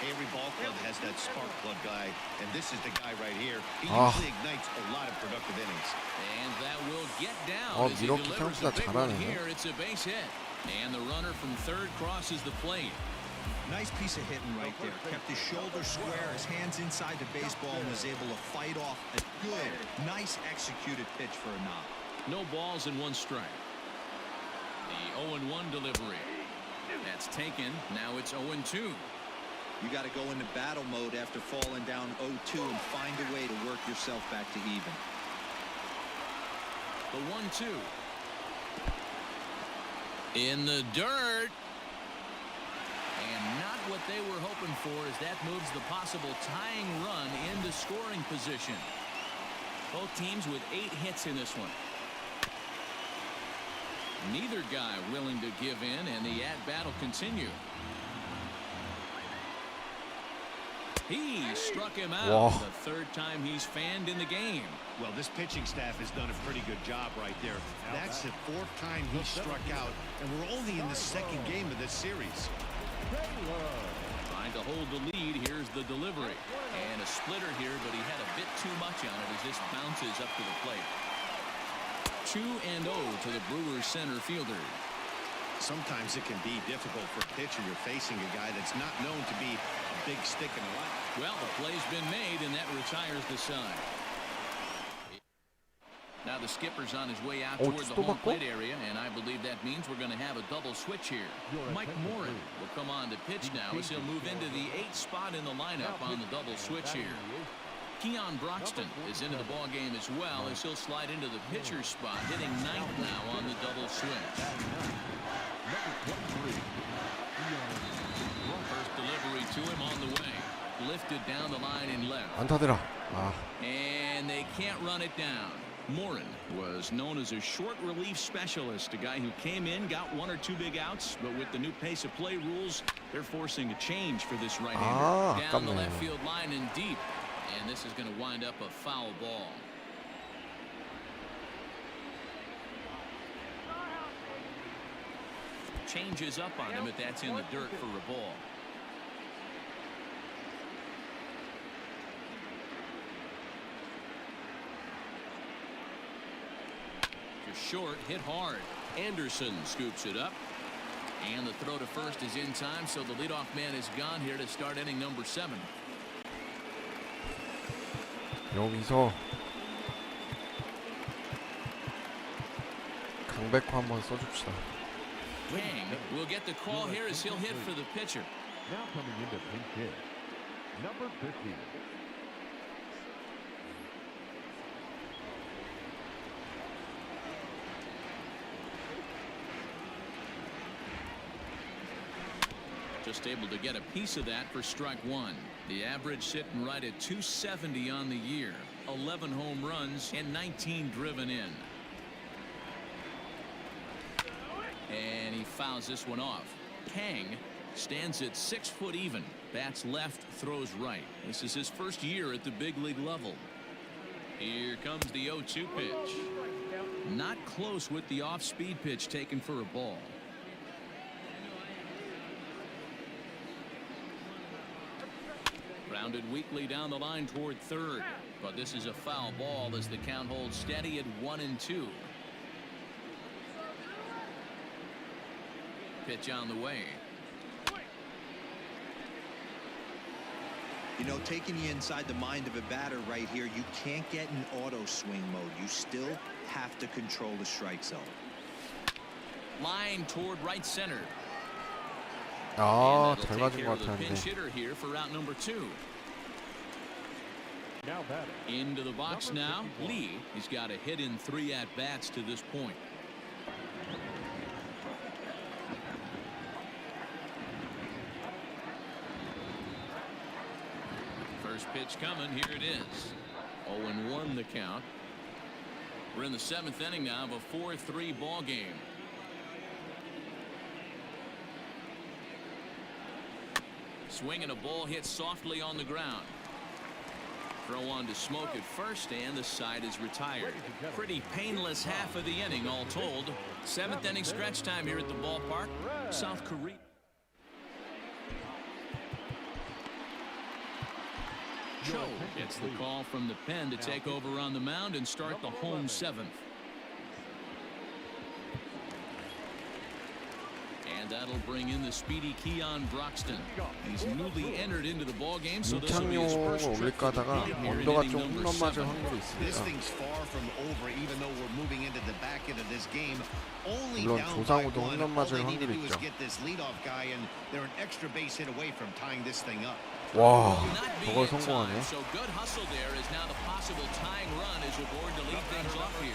Every ball club has that spark plug guy, and this is the guy right here. He usually ignites a lot of productive innings. And that will get down as he delivers a big one here. It's a base hit. And the runner from third crosses the plate. Nice piece of hitting right there. Kept his shoulder square, his hands inside the baseball, and was able to fight off a good, nice executed pitch for a knock. No balls and 1 strike. The 0-1 delivery. That's taken. Now it's 0-2. You got to go into battle mode after falling down 0-2 and find a way to work yourself back to even. The 1-2. In the dirt. And not what they were hoping for, as that moves the possible tying run into scoring position. Both teams with 8 hits in this one. Neither guy willing to give in, and the at-bat will continue. He struck him out. The 3rd time he's fanned in the game. Well, this pitching staff has done a pretty good job right there. That's the 4th time he struck out, and we're only in the 2nd game of this series. Trying to hold the lead. Here's the delivery. And a splitter here, but he had a bit too much on it as this bounces up to the plate. 2-0 to the Brewers center fielder. Sometimes it can be difficult for a pitcher. You're facing a guy that's not known to be a big stick in the line. Well, the play's been made, and that retires the side. Now the skipper's on his way out toward the home plate area, and I believe that means we're going to have a double switch here. Mike Morin will come on to pitch now as he'll move into the 8th spot in the lineup on the double switch here. Keon Broxton is into the ball game as well, as he'll slide into the pitcher's spot, hitting 9th now on the double switch. First delivery to him on the way. Lifted down the line in left. 안타더라. And they can't run it down. Morin was known as a short relief specialist, a guy who came in, got 1 or 2 big outs, but with the new pace of play rules, they're forcing a change for this right-hander. Down the left field line and deep, and this is going to wind up a foul ball. Changes up on him, but that's in the dirt for a ball. Short, hit hard. Anderson scoops it up, and the throw to first is in time, so the leadoff man is gone here to start inning number 7. 여기서 강백호 한번 써줍시다. Kang will get the call here as he'll hit for the pitcher. Now coming into pinch hit, number 50. Just able to get a piece of that for strike 1. The average sitting right at 270 on the year. 11 home runs and 19 driven in. And he fouls this one off. Kang stands at 6 foot even. Bats left, throws right. This is his first year at the big league level. Here comes the 0-2 pitch. Not close with the off-speed pitch taken for a ball. Grounded weakly down the line toward third. But this is a foul ball as the count holds steady at 1-2. Pitch on the way. You know, taking you inside the mind of a batter right here, you can't get in auto swing mode. You still have to control the strike zone. Line toward right center. 아, And 잘 that'll 맞은 take 것 care of the 같았는데. pinch hitter here for out number 2. Now batting. Into the box Number now. 51. Lee. He's got a hit in 3 at-bats to this point. First pitch coming. Here it is. 0-1 the count. We're in the 7th inning now of a 4-3 ball game. Swinging a ball hit softly on the ground. Throw on to Smoke at first, and the side is retired. Pretty painless half of the inning, all told. 7th inning stretch time here at the ballpark. South Korea. Cho gets the call from the pen to take over on the mound and start the home 7th. And that'll bring in the speedy Keon Broxton. He's newly entered into the ball game, so this will be his first 임창용을 trip 올릴까 to the 하다가 plate here in 언더가 inning 좀 number 홈런 맞을 7. 확률이 This 있습니다. thing's far from over, even though we're moving into the back end of this game. Only 물론 down by 조상우도 one. 홈런 All 맞을 they need to 확률이 do is 있죠. get this leadoff guy, and they're an extra base hit away from tying this thing up. 와, Not being 저걸 in 성공하네. time, so good hustle there is now the possible tying run is aboard to lead things off here.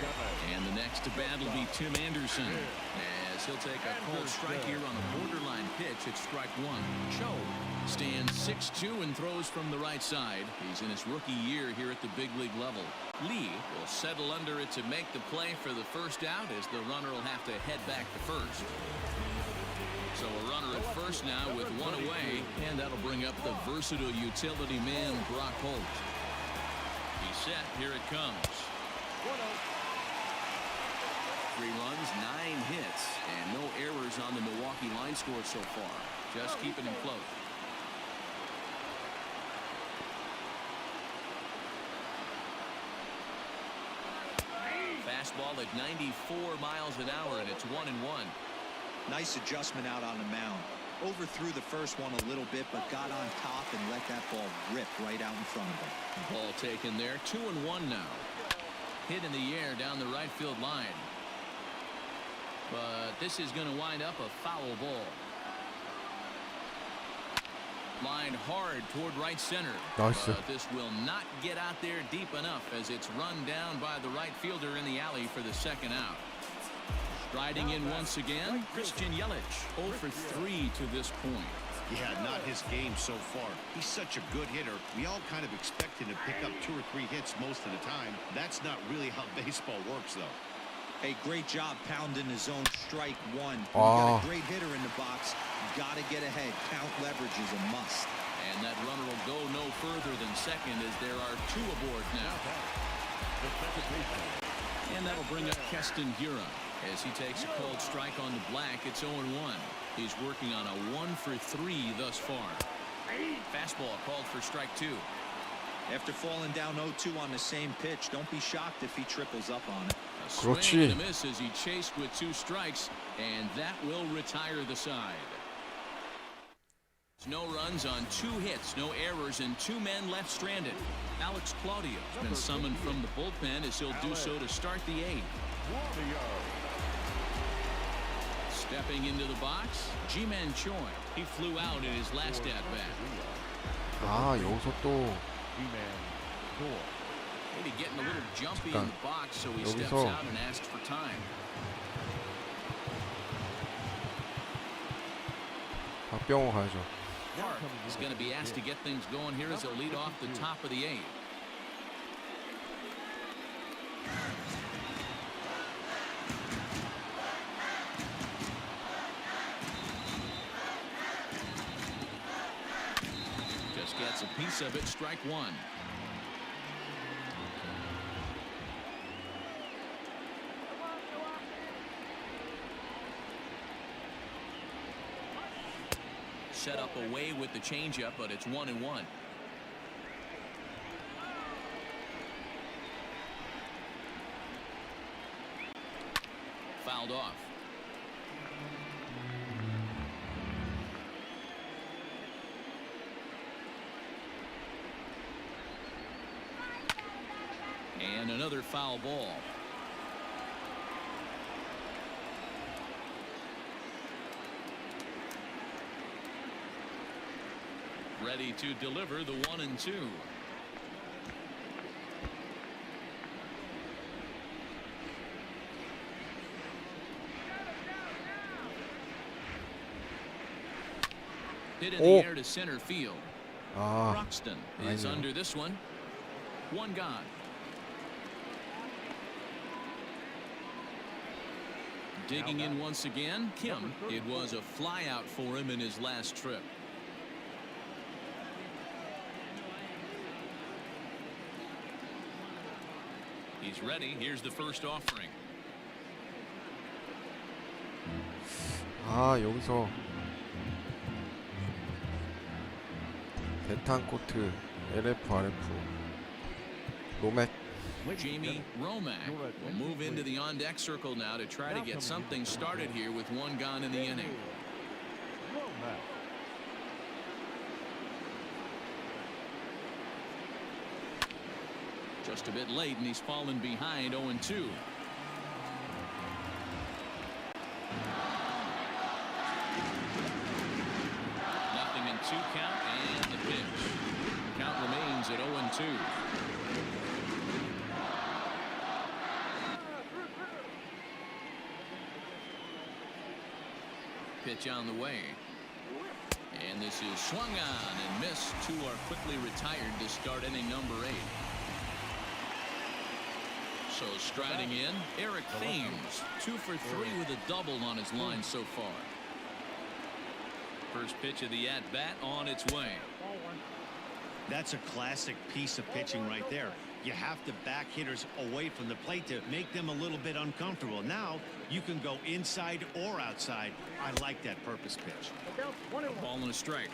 And the next to bat will be Tim Anderson, as he'll take a cold strike here on the borderline pitch at strike 1. Cho stands 6'2" and throws from the right side. He's in his rookie year here at the big league level. Lee will settle under it to make the play for the first out, as the runner will have to head back to first. So a runner at first now with 1 away, and that'll bring up the versatile utility man Brock Holt. He's set. Here it comes. 3 runs, 9 hits, and no errors on the Milwaukee line score so far. Just keeping him close. Fastball at 94 miles an hour, and it's 1-1. Nice adjustment out on the mound. Overthrew the first one a little bit, but got on top and let that ball rip right out in front of him. Ball taken there. 2-1 now. Hit in the air down the right field line. But this is going to wind up a foul ball. Line hard toward right center. Nice. But this will not get out there deep enough, as it's run down by the right fielder in the alley for the second out. Striding in once again, Christian Yelich, 0 for 3 to this point. Yeah, not his game so far. He's such a good hitter. We all kind of expect him to pick up 2 or 3 hits most of the time. That's not really how baseball works, though. Hey, great job pounding his zone. Strike 1. You Ah. got a great hitter in the box. You got to get ahead. Count leverage is a must. And that runner will go no further than second, as there are 2 aboard now. And that'll bring up Keston Hiura as he takes a cold strike on the black. It's 0-1. He's working on a 1 for 3 thus far. Fastball called for strike 2. After falling down 0-2 on the same pitch, don't be shocked if he triples up on it. A swing 그렇지. and a miss as he chased with 2 strikes, and that will retire the side. No runs on 2 hits, no errors, and 2 men left stranded. Alex Claudio has been summoned from the bullpen, as he'll do so to start the 8th. Stepping into the box, Ji-Man Choi. He flew out in his last at-bat. 아, 여기서 또 Maybe getting a little jumpy in the box, so he steps 여기서 out and asks for time. 박병호 가야죠. Park is going to be asked to get things going here as he'll lead off the top of the 8th. That's a piece of it. Strike one. Set up away with the changeup, but it's 1-1. Fouled off. And another foul ball. Ready to deliver the 1-2. Hit in the air to center field. Broxton is under this one. One gone. Digging in once again, Kim. It was a flyout for him in his last trip. He's ready. Here's the first offering. 아, 여기서 베탄코트, LF, RF, 로맥. Jamie Romack will move into the on-deck circle now to try to get something started here with one gone in the inning. Just a bit late, and he's fallen behind 0-2. Nothing in 2 count, and the pitch. Count remains at 0-2. Pitch on the way. And this is swung on and missed. 2 are quickly retired to start inning number 8. So striding in, Eric Thames, 2 for 3 with a double on his line so far. First pitch of the at-bat on its way. That's a classic piece of pitching right there. You have to back hitters away from the plate to make them a little bit uncomfortable. Now you can go inside or outside. I like that purpose pitch. A ball and a strike.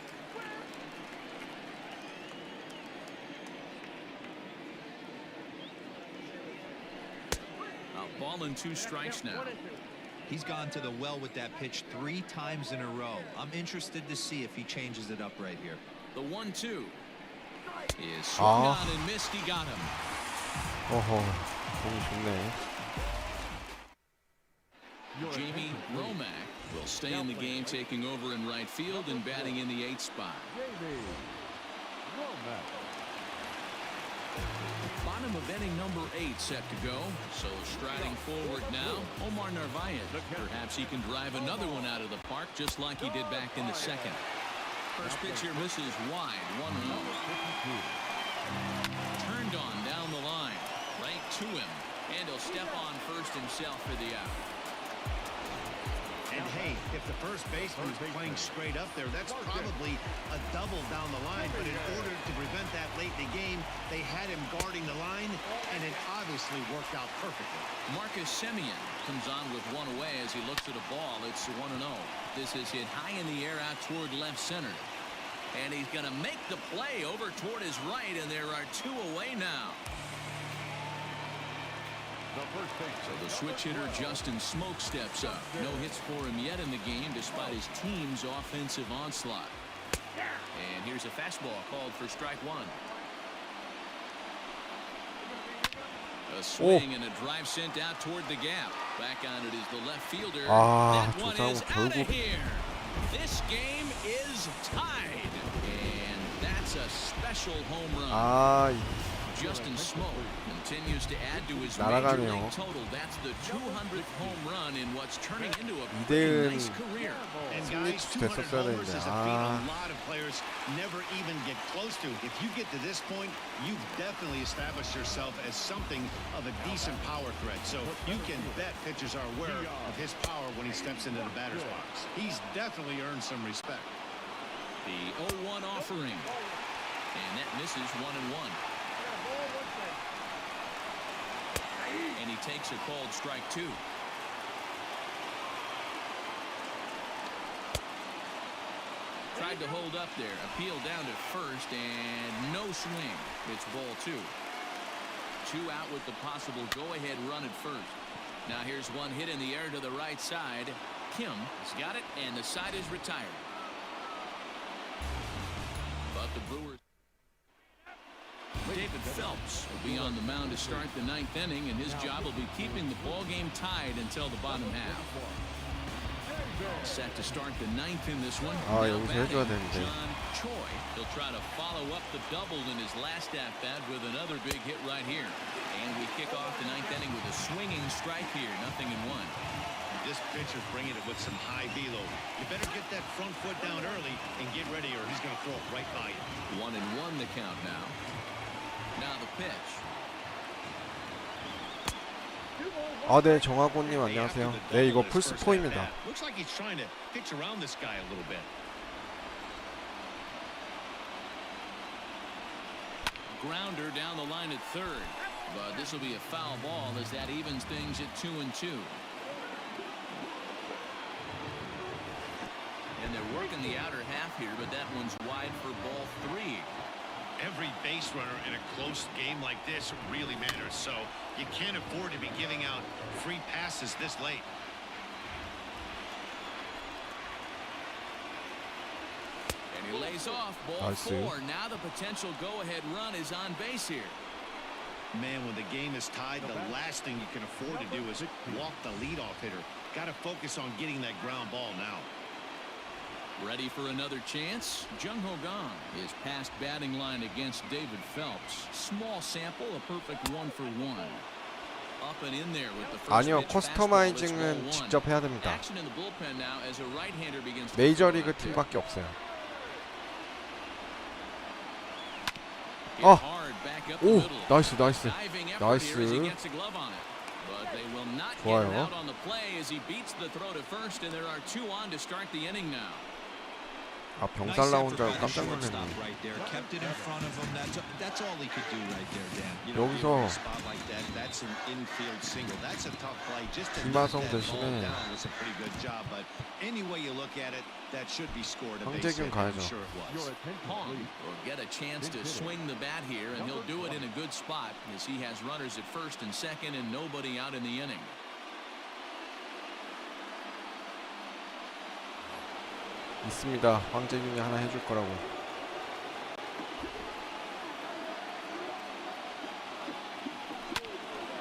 A ball and 2 strikes now. He's gone to the well with that pitch 3 times in a row. I'm interested to see if he changes it up right here. The 1-2 is swung on and missed. He got him. 공이 좋네. Jamie Romack will stay in the game, taking over in right field and batting in the 8th spot. Bottom of inning number 8 set to go. So striding forward now, Omar Narvaez. Perhaps he can drive another one out of the park just like he did back in the second. First pitch here misses wide, 1-0. Turned on down the line, right to him, and he'll step on first himself for the out. And hey, if the first baseman is playing straight up there, that's probably a double down the line. But in order to prevent that late in the game, they had him guarding the line, and it obviously worked out perfectly. Marcus Semien comes on with 1 away as he looks at a ball. It's 1-0. This is hit high in the air out toward left center. And he's going to make the play over toward his right, and there are 2 away now. So the switch hitter Justin Smoke steps up. No hits for him yet in the game despite his team's offensive onslaught. And here's a fastball called for strike 1. A swing and a drive sent out toward the gap. Back on it is the left fielder. That one is out of here. This game is tied. And that's a special home run. Justin Smoke continues to add to his major league total. That's the 200th home run in what's turning into a pretty nice career. And guys, 200 homers is a feat a lot of players never even get close to. If you get to this point, you've definitely established yourself as something of a decent power threat. So you can bet pitchers are aware of his power when he steps into the batter's box. He's definitely earned some respect. The 0-1 offering. And that misses 1-1. And he takes a called strike 2. Tried to hold up there. Appeal down to first and no swing. It's ball 2. 2 out with the possible go-ahead run at first. Now here's one hit in the air to the right side. Kim has got it, and the side is retired. But the Brewers. David Phelps will be on the mound to start the 9th inning, and his job will be keeping the ball game tied until the bottom half. Set to start the 9th in this one. 아, Now 여기서 batting, 해줘야 되는데. John Choi. He'll try to follow up the double in his last at-bat with another big hit right here. And we kick off the 9th inning with a swinging strike here. 0-1. This pitcher's bringing it with some high velo. You better get that front foot down early and get ready, or he's going to throw it right by you. 1-1 the count now. Now the pitch. 아, 네, 정하고님 안녕하세요. 네, 이거 풀스포입니다. Looks like he's trying to pitch around this guy a little bit. Grounder down the line at third. But this will be a foul ball as that evens things at 2-2. And they're working the outer half here, but that one's wide for ball 3. Every base runner in a close game like this really matters, so you can't afford to be giving out free passes this late. And he lays off ball 4. Now the potential go-ahead run is on base here. Man, when the game is tied, the last thing you can afford to do is walk the leadoff hitter. Got to focus on getting that ground ball now. Ready for another chance? Jung Ho Gong is past batting line against David Phelps. Small sample, a perfect 1-for-1. Up and in there with the first 아니요, pitch 커스터마이징은 직접 해야 됩니다. Action in the bullpen now as a right-hander begins to 메이저리그 팀밖에 없어요. 오, 나이스, 나이스, 나이스. 좋아요. 아, 병살 나온 줄 알고 깜짝 놀랐네. 여기서 김하성 대신에 황재균 가야죠. Will get a chance to swing the bat here, and he'll do it in a good spot as he has runners at first and second and nobody out in the inning. 있습니다. 황재균이 하나 해줄 거라고.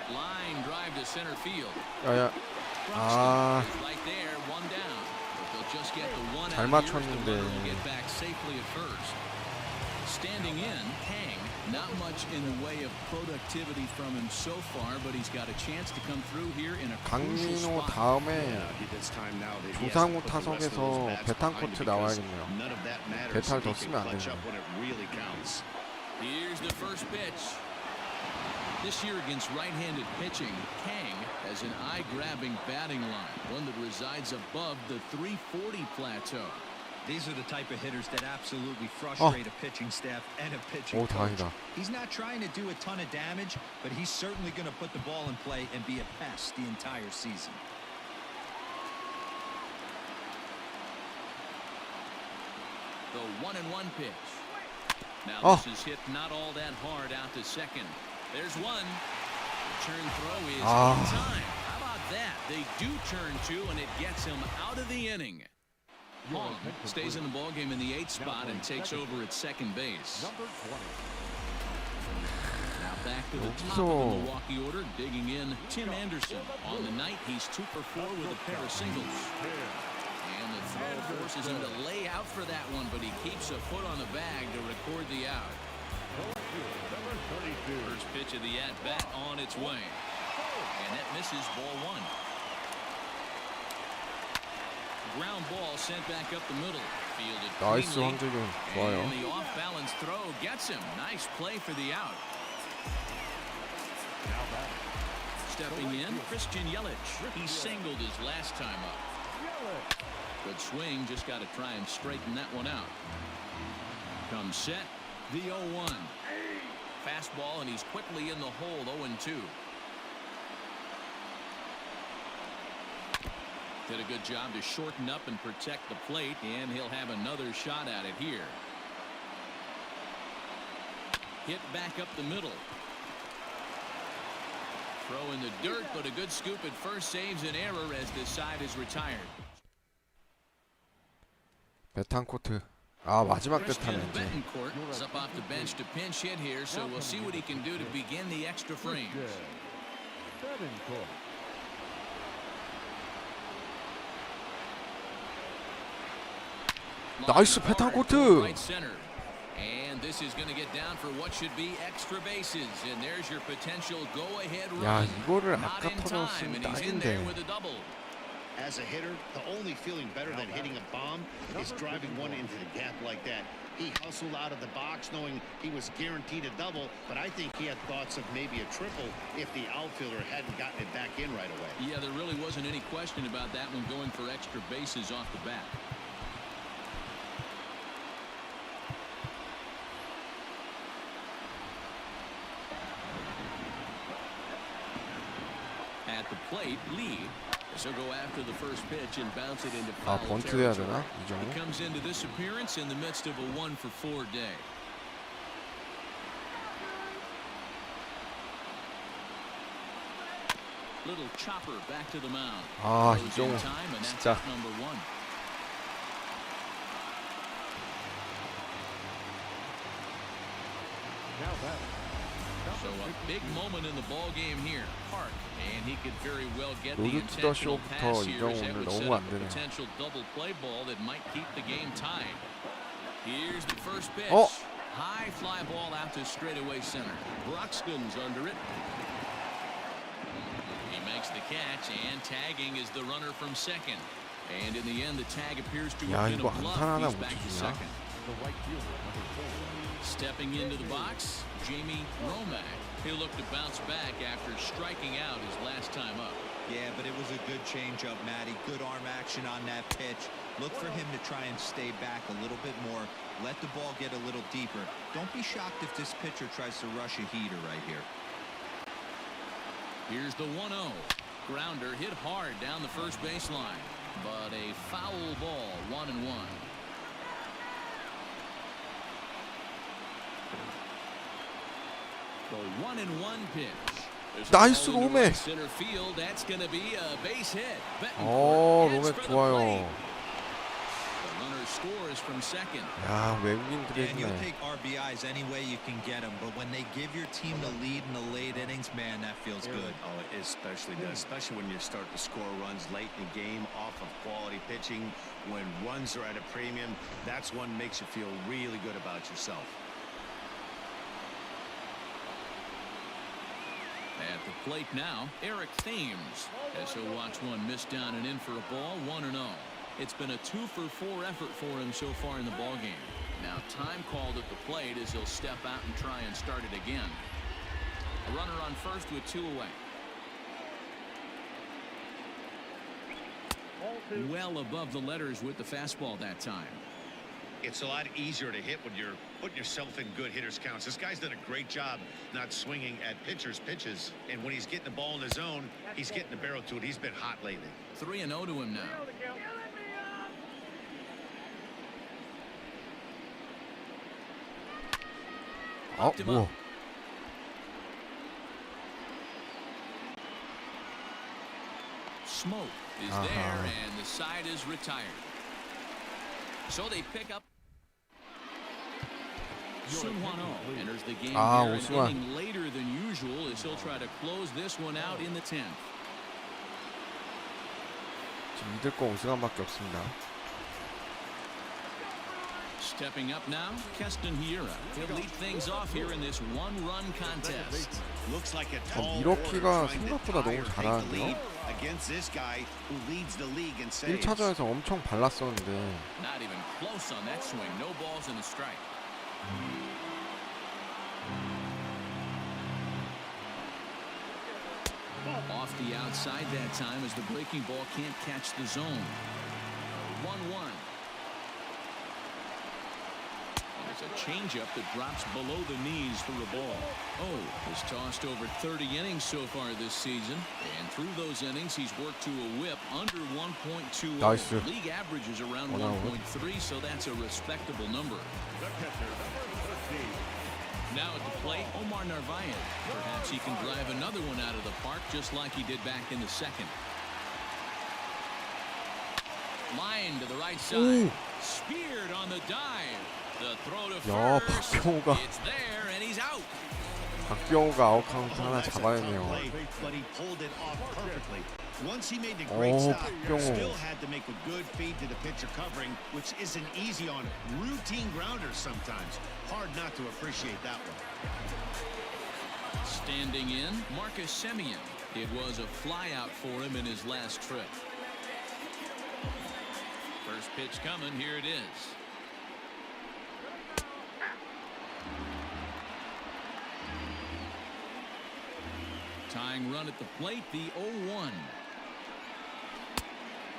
Line drive to center field. 야야. 아. Right there, one down. But they'll just get the one 잘 out here as 맞췄는데. the runner will get back safely at first. Standing in, Kang. Not much in the way of productivity from him so far, but he's got a chance to come through here in a crucial 강민호 spot. 다음에 조상우 타석에서 베탄코트 나와야겠네요. 베탈 더 쓰면 안 되네요. Here's the first pitch. This year against right-handed pitching, Kang has an eye-grabbing batting line, one that resides above the 340 plateau. These are the type of hitters that absolutely frustrate a pitching staff and a pitching coach. 다행이다. He's not trying to do a ton of damage, but he's certainly going to put the ball in play and be a pest the entire season. The 1-1 pitch. Now this is hit not all that hard out to second. There's one. The turn throw is on time. How about that? They do turn two, and it gets him out of the inning. Hong stays in the ballgame in the 8th spot and takes over at second base. Now back to the top of the Milwaukee order, digging in Tim Anderson. On the night, he's 2 for 4 with a pair of singles. And the throw forces him to lay out for that one, but he keeps a foot on the bag to record the out. First pitch of the at-bat on its way. And that misses ball 1. Ground ball sent back up the middle. Fielded 나이스 cleanly. 황재균 좋아요. And the off-balance throw gets him. Nice play for the out. Stepping in, Christian Yelich. He singled his last time up. Good swing. Just got to try and straighten that one out. Comes set. The 0-1. Fastball, and he's quickly in the hole. 0-2. Did a good job to shorten up and protect the plate, and he'll have another shot at it here. Hit back up the middle. Throw in the dirt, but a good scoop at first saves an error as this side is retired. 베탄코트. 아, 마지막 Christian 베탄인지. Betancourt is up off the bench to pinch hit here, so we'll see what he can do to begin the extra frames. 나이스 베탄코트. Right center. And this is going to get down for what should be extra bases, and there's your potential go-ahead 야, run. 이거를 Not 아까 in time, 터졌으면 and he's in there 딱인데. with a double. As a hitter, the only feeling better than hitting a bomb is driving one into the gap like that. He hustled out of the box knowing he was guaranteed a double, but I think he had thoughts of maybe a triple if the outfielder hadn't gotten it back in right away. Yeah, there really wasn't any question about that one going for extra bases off the bat. At the plate, Lee. So go after the first pitch and bounce it into 아, foul 번트 해야 territory. 되나? 이정우? He comes into this appearance in the midst of a 1-for-4 day. Little chopper back to the mound. 아, Goes 이정우 in time, and that's 진짜. out number 1. So a big moment in the ball game here. Park, and he could very well get the 로드 투 더 intentional 쇼부터 pass here as 이정우 that 오늘 would set 너무 up 안 a 되네. potential double play ball that might keep the game tied. Here's the first pitch. 어? High fly ball out to straightaway center. Broxton's under it. He makes the catch, and tagging is the runner from second. And in the end, the tag appears to 야, have been 이거 a bluff. 안타 하나 He's 못 back to 치냐? second. Stepping into the box, Jamie Romack. He'll look to bounce back after striking out his last time up. Yeah, but it was a good changeup, Matty. Good arm action on that pitch. Look for him to try and stay back a little bit more. Let the ball get a little deeper. Don't be shocked if this pitcher tries to rush a heater right here. Here's the 1-0. Grounder hit hard down the first baseline, but a foul ball, 1-1. The 1-1 pitch. There's a 나이스, ball into 로메. right center field. That's going to be a base hit. 어, Betancourt heads 로맥 for the 좋아요. plate. The runner scores from second. 야, 외국인들이 And you'll 했네. take RBIs any way you can get them, but when they give your team the lead in the late innings, man, that feels good. Oh, it especially does, especially when you start to score runs late in the game off of quality pitching. When runs are at a premium, that's what makes you feel really good about yourself. At the plate now, Eric Thames, as he'll watch one miss down and in for a ball, 1-0. It's been a 2-for-4 effort for him so far in the ballgame. Now time called at the plate as he'll step out and try and start it again. A runner on first with 2 away. Well above the letters with the fastball that time. It's a lot easier to hit when you're putting yourself in good hitters counts. This guy's done a great job not swinging at pitchers' pitches. And when he's getting the ball in the zone, he's getting the barrel to it. He's been hot lately. 3-0 to him now. 어, 뭐? Smoke is Uh-huh. there, and the side is retired. So they pick up. Sunhwano enters the game Ah, here an 오승환. inning later than usual as he'll try to close this one out in the 10th. 지금 믿을 거 오승환밖에 없습니다. Stepping up now, Keston Hiura. He'll lead things off here in this one-run contest. Looks like a tall 미러키가 order trying to 생각보다 tie 너무 or take the 잘하는데요? lead against this guy who leads the league in saves. 1차전에서 엄청 발랐었는데 Not even close on that swing. No balls in the strike. Off the outside that time as the breaking ball can't catch the zone. 1-1. All-Stars. A changeup that drops below the knees for a ball. Oh, has tossed over 30 innings so far this season. And through those innings, he's worked to a whip under 1.20. 나이스. League average is around 원아웃. 1.3, so that's a respectable number. The catcher, number 15. Now at the plate, Omar Narvaez. Perhaps he can drive another one out of the park just like he did back in the second. Line to the right side. Speared on the dive. The throw to 야, first. 박병호가 It's there and he's out. 박병호가 아웃 카운트 하나 잡아냈네요. But he pulled it off perfectly. Once he made the great 오, stop, 박병호. still had to make a good feed to the pitcher covering, which isn't easy on routine grounders sometimes. Hard not to appreciate that one. Standing in, Marcus Semien. It was a flyout for him in his last trip. First pitch coming, here it is. Tying run at the plate, the 0-1.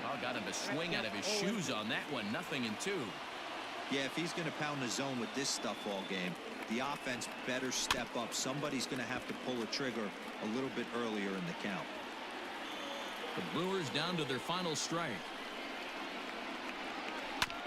Oh, got him to swing out of his shoes on that one. 0-2. Yeah, if he's going to pound the zone with this stuff all game, the offense better step up. Somebody's going to have to pull a trigger a little bit earlier in the count. The Brewers down to their final strike.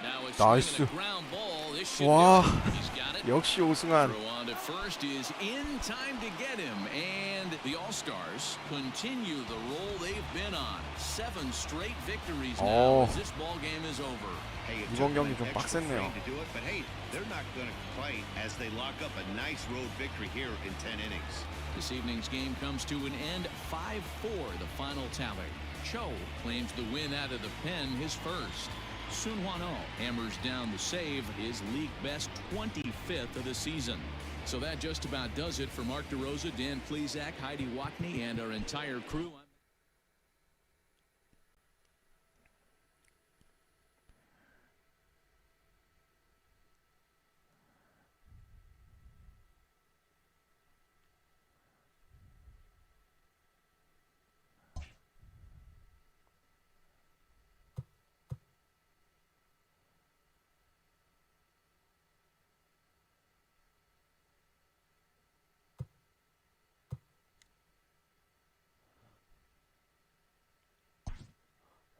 Now a 나이스. swing and a ground ball. This should 와, do it. He's got it. 역시 오승환. Throw on to first is in time to get him, and the All-Stars continue the roll they've been on. 7 straight victories now as this ball game is over. Hey, it 이번 took 경기 them 좀 an extra 빡셌네요. frame to do it, but hey, they're not going to complain as they lock up a nice road victory here in 10 innings. This evening's game comes to an end 5-4, the final tally. Cho claims the win out of the pen, his first. Sun Hwan-oh hammers down the save, his league best 25th of the season. So that just about does it for Mark DeRosa, Dan Plesac, Heidi Watney, and our entire crew.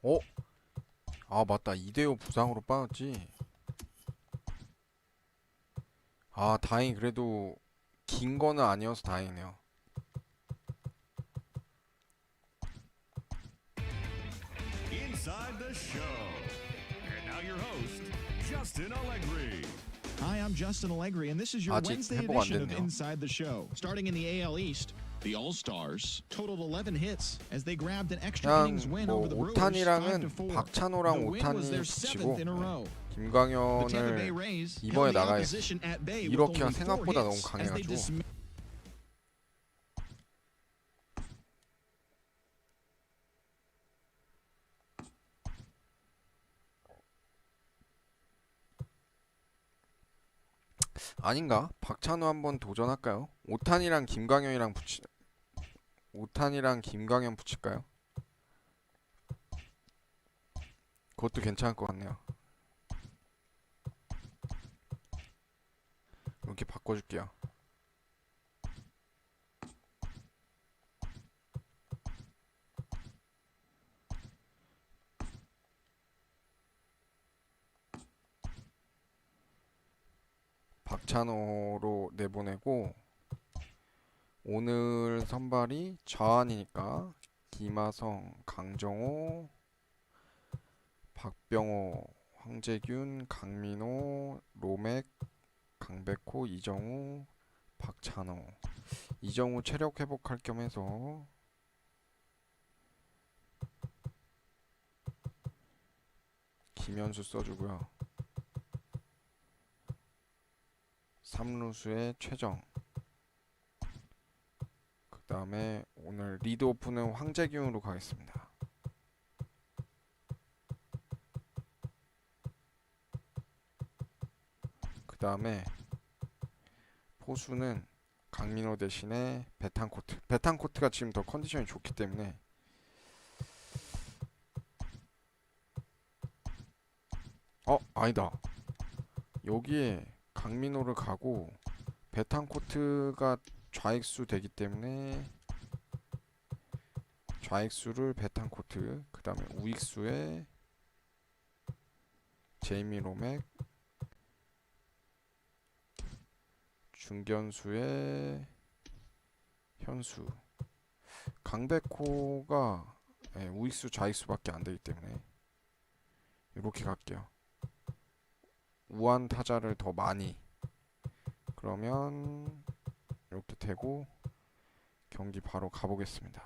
어? 아 맞다, 이대호 부상으로 빠졌지. 아 다행히 그래도 긴 거는 아니어서 다행이네요. Inside the show. And now your host, Justin Allegri. Hi, I'm Justin Allegri, and this is your 아직 Wednesday 회복 안 edition of 됐네요. Inside the Show. Starting in the AL East, the All-Stars totaled 11 hits as they grabbed an extra 그냥 innings win 뭐 over the Brewers 오탄이랑은 5-4. 박찬호랑 The win was 오탄이 their 붙이고 7th in a row. The Tampa Bay 김광현을 Rays 이번에 held the 나가야 opposition at bay with 이렇게가 only 4 생각보다 너무 hits as they 강해가지고. dismissed 아닌가? 박찬호 한번 도전할까요? 오탄이랑 김광현이랑 오탄이랑 김광현 붙일까요? 그것도 괜찮을 것 같네요. 이렇게 바꿔줄게요. 박찬호로 내보내고, 오늘 선발이 좌완이니까 김하성, 강정호, 박병호, 황재균, 강민호, 로맥, 강백호, 이정우, 박찬호. 이정우 체력 회복할 겸 해서 김현수 써주고요. 3루수의 최정. 그 다음에 오늘 리드 오프는 황재균으로 가겠습니다. 그 다음에 포수는 강민호 대신에 베탄코트. 베탄코트가 지금 더 컨디션이 좋기 때문에 아니다. 여기에 강민호를 가고 베탄코트가 좌익수 되기 때문에 좌익수를 베탄코트, 그 다음에 우익수에 제이미 로맥, 중견수에 현수. 강백호가 우익수 좌익수밖에 안 되기 때문에 이렇게 갈게요. 우한 타자를 더 많이. 그러면 이렇게 되고 경기 바로 가보겠습니다.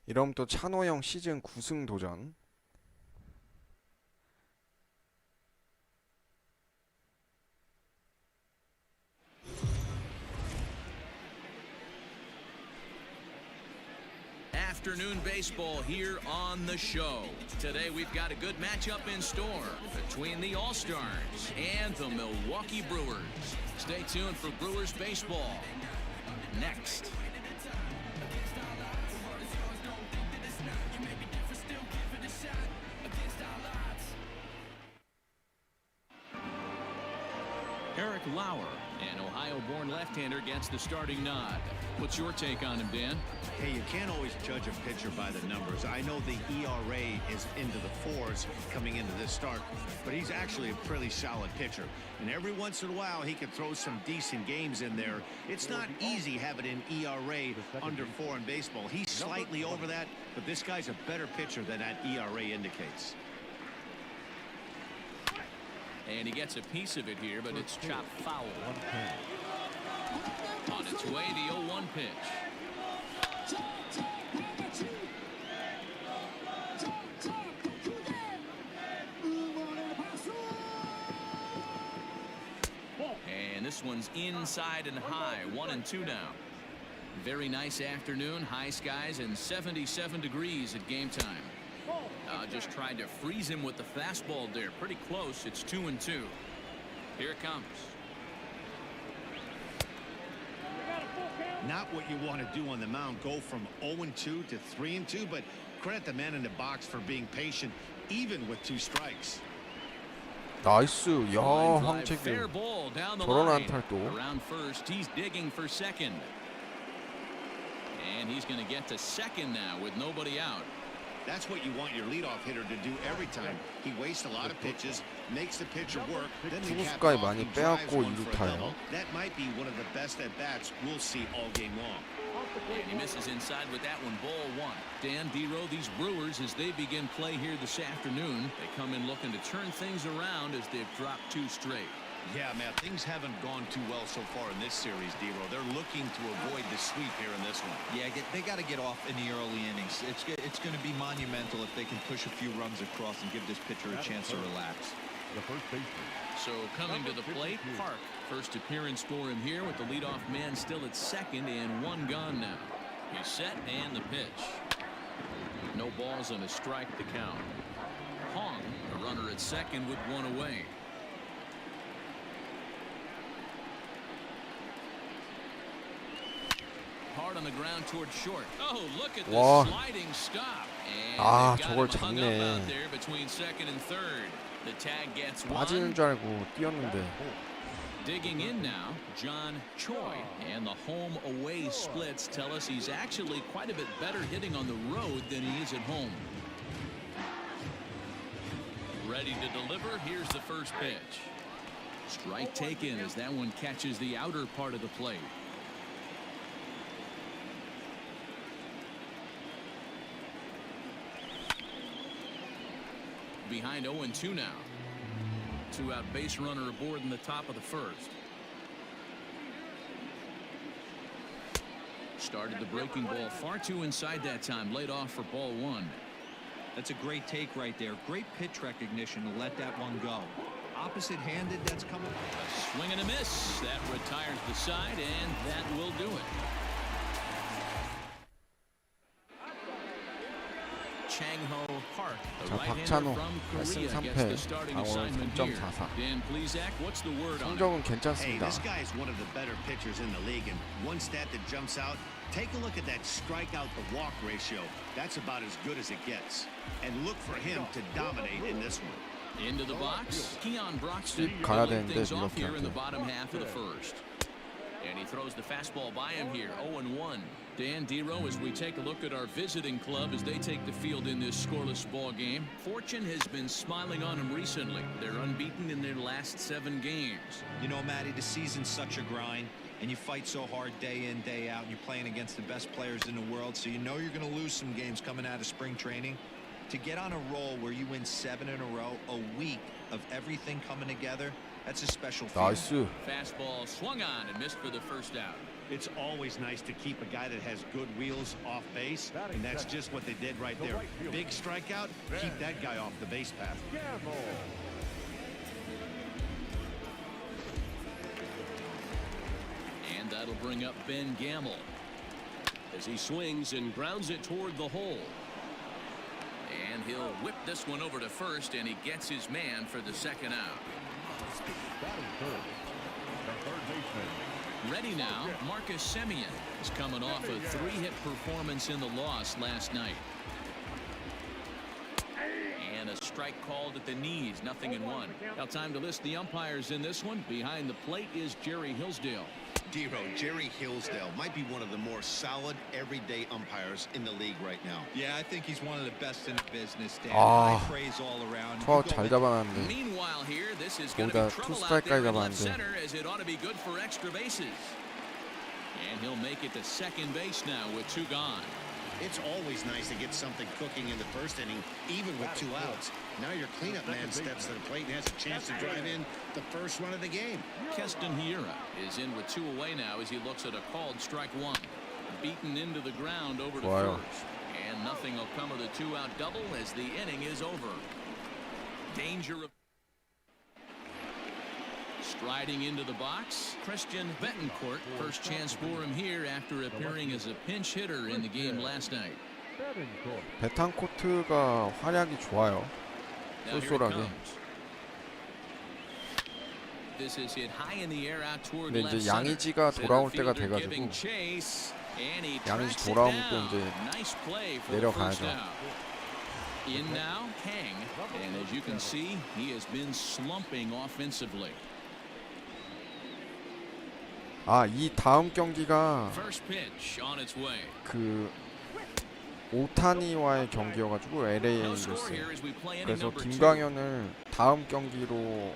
이러면 또 찬호형 시즌 9승 도전. Afternoon baseball here on the show. Today we've got a good matchup in store between the All-Stars and the Milwaukee Brewers. Stay tuned for Brewers baseball. Next. Eric Lauer, an Ohio-born left-hander, gets the starting nod. What's your take on him, Dan? Hey, you can't always judge a pitcher by the numbers. I know the ERA is into the 4s coming into this start, but he's actually a pretty solid pitcher. And every once in a while, he can throw some decent games in there. It's not easy having an ERA under 4 in baseball. He's slightly over that, but this guy's a better pitcher than that ERA indicates. And he gets a piece of it here, but it's chopped foul. On its way, the 0-1 pitch. And this one's inside and high, 1-2 now. Very nice afternoon, high skies and 77 degrees at game time. Just tried to freeze him with the fastball there. Pretty close. It's 2-2. Here it comes. Not what you want to do on the mound. Go from 0-2 to 3-2, but credit the man in the box for being patient, even with 2 strikes. 나이스. 야, Line drive, 황책이 fair ball down the 저런 line. 안타를 또. Around first, he's digging for second. And he's going to get to second now with nobody out. That's what you want your leadoff hitter to do every time. He wastes a lot of pitches, makes the pitcher work, then the cap 투구수까지 off, 많이 he drives 빼앗고 one for a 이루타예요. double. That might be one of the best at bats we'll see all game long. And he misses inside with that one, ball 1. Dan Dero, these Brewers, as they begin play here this afternoon, they come in looking to turn things around as they've dropped 2 straight. Yeah, man, things haven't gone too well so far in this series, Dero. They're looking to avoid the sweep here in this one. Yeah, they got to get off in the early innings. It's going to be monumental if they can push a few runs across and give this pitcher a chance to relax. The first baseman. So coming to the plate, Park. First appearance for him here with the leadoff man still at second and 1 gone now. He's set and the pitch. No balls and a strike to count. Hong, a runner at second with 1 away. Hard on the ground toward short. Oh, look at 와. this sliding stop. And 아, they've got 저걸 him hung up 잡네. out there between second and third. The tag gets 1. 빠지는 줄 알고 뛰었는데. Digging in now, John Choi. And the home-away splits tell us he's actually quite a bit better hitting on the road than he is at home. Ready to deliver. Here's the first pitch. Strike taken as that one catches the outer part of the plate. Behind 0-2 now. 2-out base runner aboard in the top of the first. Started the breaking ball far too inside that time. Laid off for ball 1. That's a great take right there. Great pitch recognition to let that one go. Opposite-handed, that's coming. A swing and a miss. That retires the side, and that will do it. Chang-Ho Park. The 자, right-hander 박찬호 from 8승 Korea 3패, gets the starting 방어율 assignment here. 3.44. Dan Plesac, what's the word on it? 성적은 Hey, 괜찮습니다. this guy's one of the better pitchers in the league, and one stat that jumps out, take a look at that strikeout to walk ratio. That's about as good as it gets. And look for him to dominate in this one. Into the box, Keon Broxton 집 가야 to lead 되는데 things off 이렇게 here in the 할게요. bottom half of the first. And he throws the fastball by him here, 0-1. Dan Dero, as we take a look at our visiting club as they take the field in this scoreless ball game, fortune has been smiling on them recently. They're unbeaten in their last 7 games. You know, Matty, the season's such a grind, and you fight so hard day in, day out, and you're playing against the best players in the world, so you know you're going to lose some games coming out of spring training. To get on a roll where you win 7 in a row, a week of everything coming together, that's a special feeling. 나이스. Fastball swung on and missed for the first out. It's always nice to keep a guy that has good wheels off base, and that's just what they did right there. Big strikeout, keep that guy off the base path. And that'll bring up Ben Gamble as he swings and grounds it toward the hole. And he'll whip this one over to first, and he gets his man for the second out. Ready now, Marcus Semien is coming off a 3-hit performance in the loss last night. And a strike called at the knees, 0-1. Now time to list the umpires in this one. Behind the plate is Jerry Hillsdale. Dero, Jerry Hillsdale might be one of the more solid everyday umpires in the league right now. Yeah, I think he's one of the best in the business, Dan. 아, High praise all around. 투아웃 잘 잡아놨는데 Meanwhile here, this is going to 거기다 be trouble out 투스트라이크까지 there in left 잡았는데 center as it ought to be good for extra bases. And he'll make it to second base now with 2 gone. It's always nice to get something cooking in the first inning, even with 2 outs. Now your cleanup man steps to the plate and has a chance to drive in the first run of the game. Keston Hiura is in with 2 away now as he looks at a called strike 1. Beaten into the ground over to 좋아요. first. And nothing will come of the 2-out double as the inning is over. Danger of striding into the box, Christian Betancourt. First chance for him here after appearing as a pinch hitter in the game last night. 베탄코트가 활약이 좋아요. Now here it 쏠쏠하게. comes. This is hit high in the air out toward 근데 left 이제 center. 양의지가 돌아올 때가 Center fielder giving 돼가지고 chase, and he 양의지 tracks it 돌아오면 또 down. 이제 Nice play for the first 내려가야죠. out. In now, Hang, and as you can see, he has been slumping offensively. 아, 이 다음 경기가 First pitch on its way. 그 오타니와의 경기여가지고 LA No score 에인절스. here as we play inning 그래서 number 2. 김광현을 다음 경기로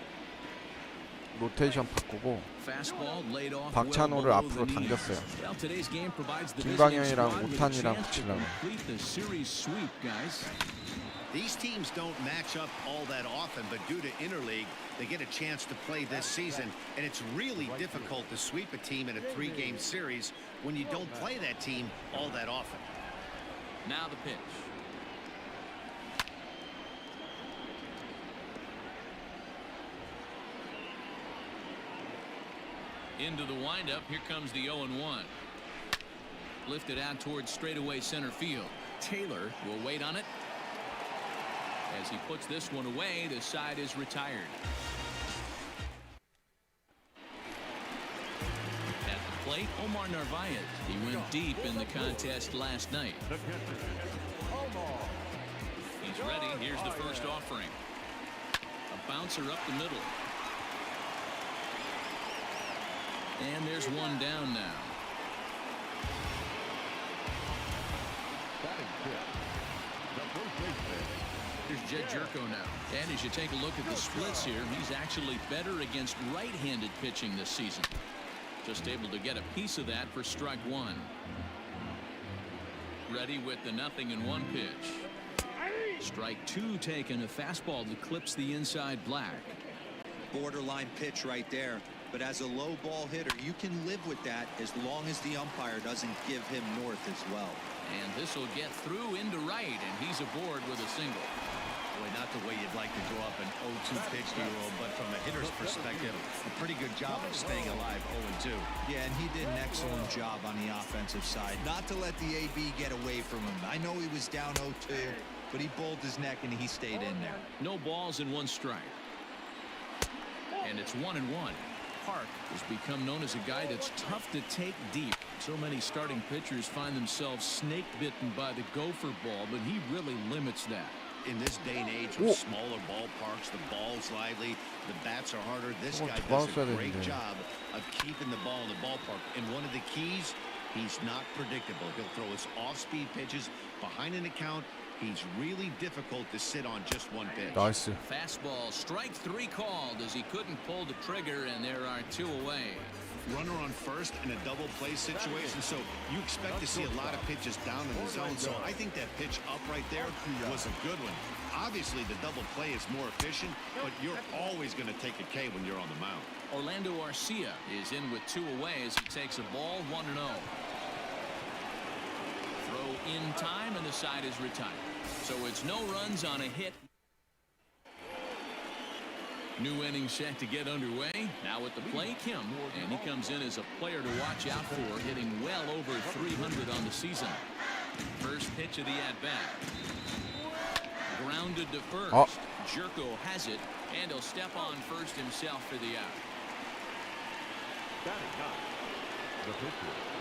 로테이션 바꾸고 Fastball laid off 박찬호를 well 앞으로 below the knees. 당겼어요. Well, today's game provides the 김광현이랑 visiting squad with a 오타니랑 chance to 붙이려고. complete the series sweep, guys. These teams don't match up all that often, but due to interleague, they get a chance to play this season, and it's really difficult to sweep a team in a 3-game series when you don't play that team all that often. Now the pitch. Into the windup, here comes the 0-1. Lifted out towards straightaway center field. Taylor will wait on it. As he puts this one away, the side is retired. At the plate, Omar Narvaez. He went deep in the contest last night. He's ready. Here's the first offering. A bouncer up the middle. And there's one down now. Here's Jed Jerko now. And as you take a look at the splits here, he's actually better against right-handed pitching this season. Just able to get a piece of that for strike 1. Ready with the 0-1 pitch. Strike 2 taken, a fastball that clips the inside black. Borderline pitch right there. But as a low ball hitter, you can live with that as long as the umpire doesn't give him north as well. And this will get through into right, and he's aboard with a single. Boy, not the way you'd like to go up an 0-2 pitch, Hero, but from a hitter's perspective, a pretty good job of staying alive 0-2. Yeah, and he did an excellent job on the offensive side. Not to let the AB get away from him. I know he was down 0-2, but he bowled his neck and he stayed in there. No balls and 1 strike. And it's 1-1. Park has become known as a guy that's tough to take deep. So many starting pitchers find themselves snake bitten by the gopher ball, but he really limits that. In this day and age with smaller ballparks, the ball's lively, the bats are harder. This guy does a great job of keeping the ball in the ballpark. And one of the keys, he's not predictable. He'll throw his off-speed pitches behind an account. He's really difficult to sit on just one pitch. 나이스. Fastball, strike 3 called as he couldn't pull the trigger, and there are 2 away. Runner on first in a double play situation, so you expect to see a lot of pitches down in the zone. So I think that pitch up right there was a good one. Obviously, the double play is more efficient, but you're always going to take a K when you're on the mound. Orlando Arcia is in with 2 away as he takes a ball 1-0. Throw in time, and the side is retired. So it's no runs on a hit. New inning set to get underway. Now at the plate, Kim, and he comes in as a player to watch out for, hitting well over 300 on the season. First pitch of the at-bat. Grounded to first. Jerko has it, and he'll step on first himself for the out.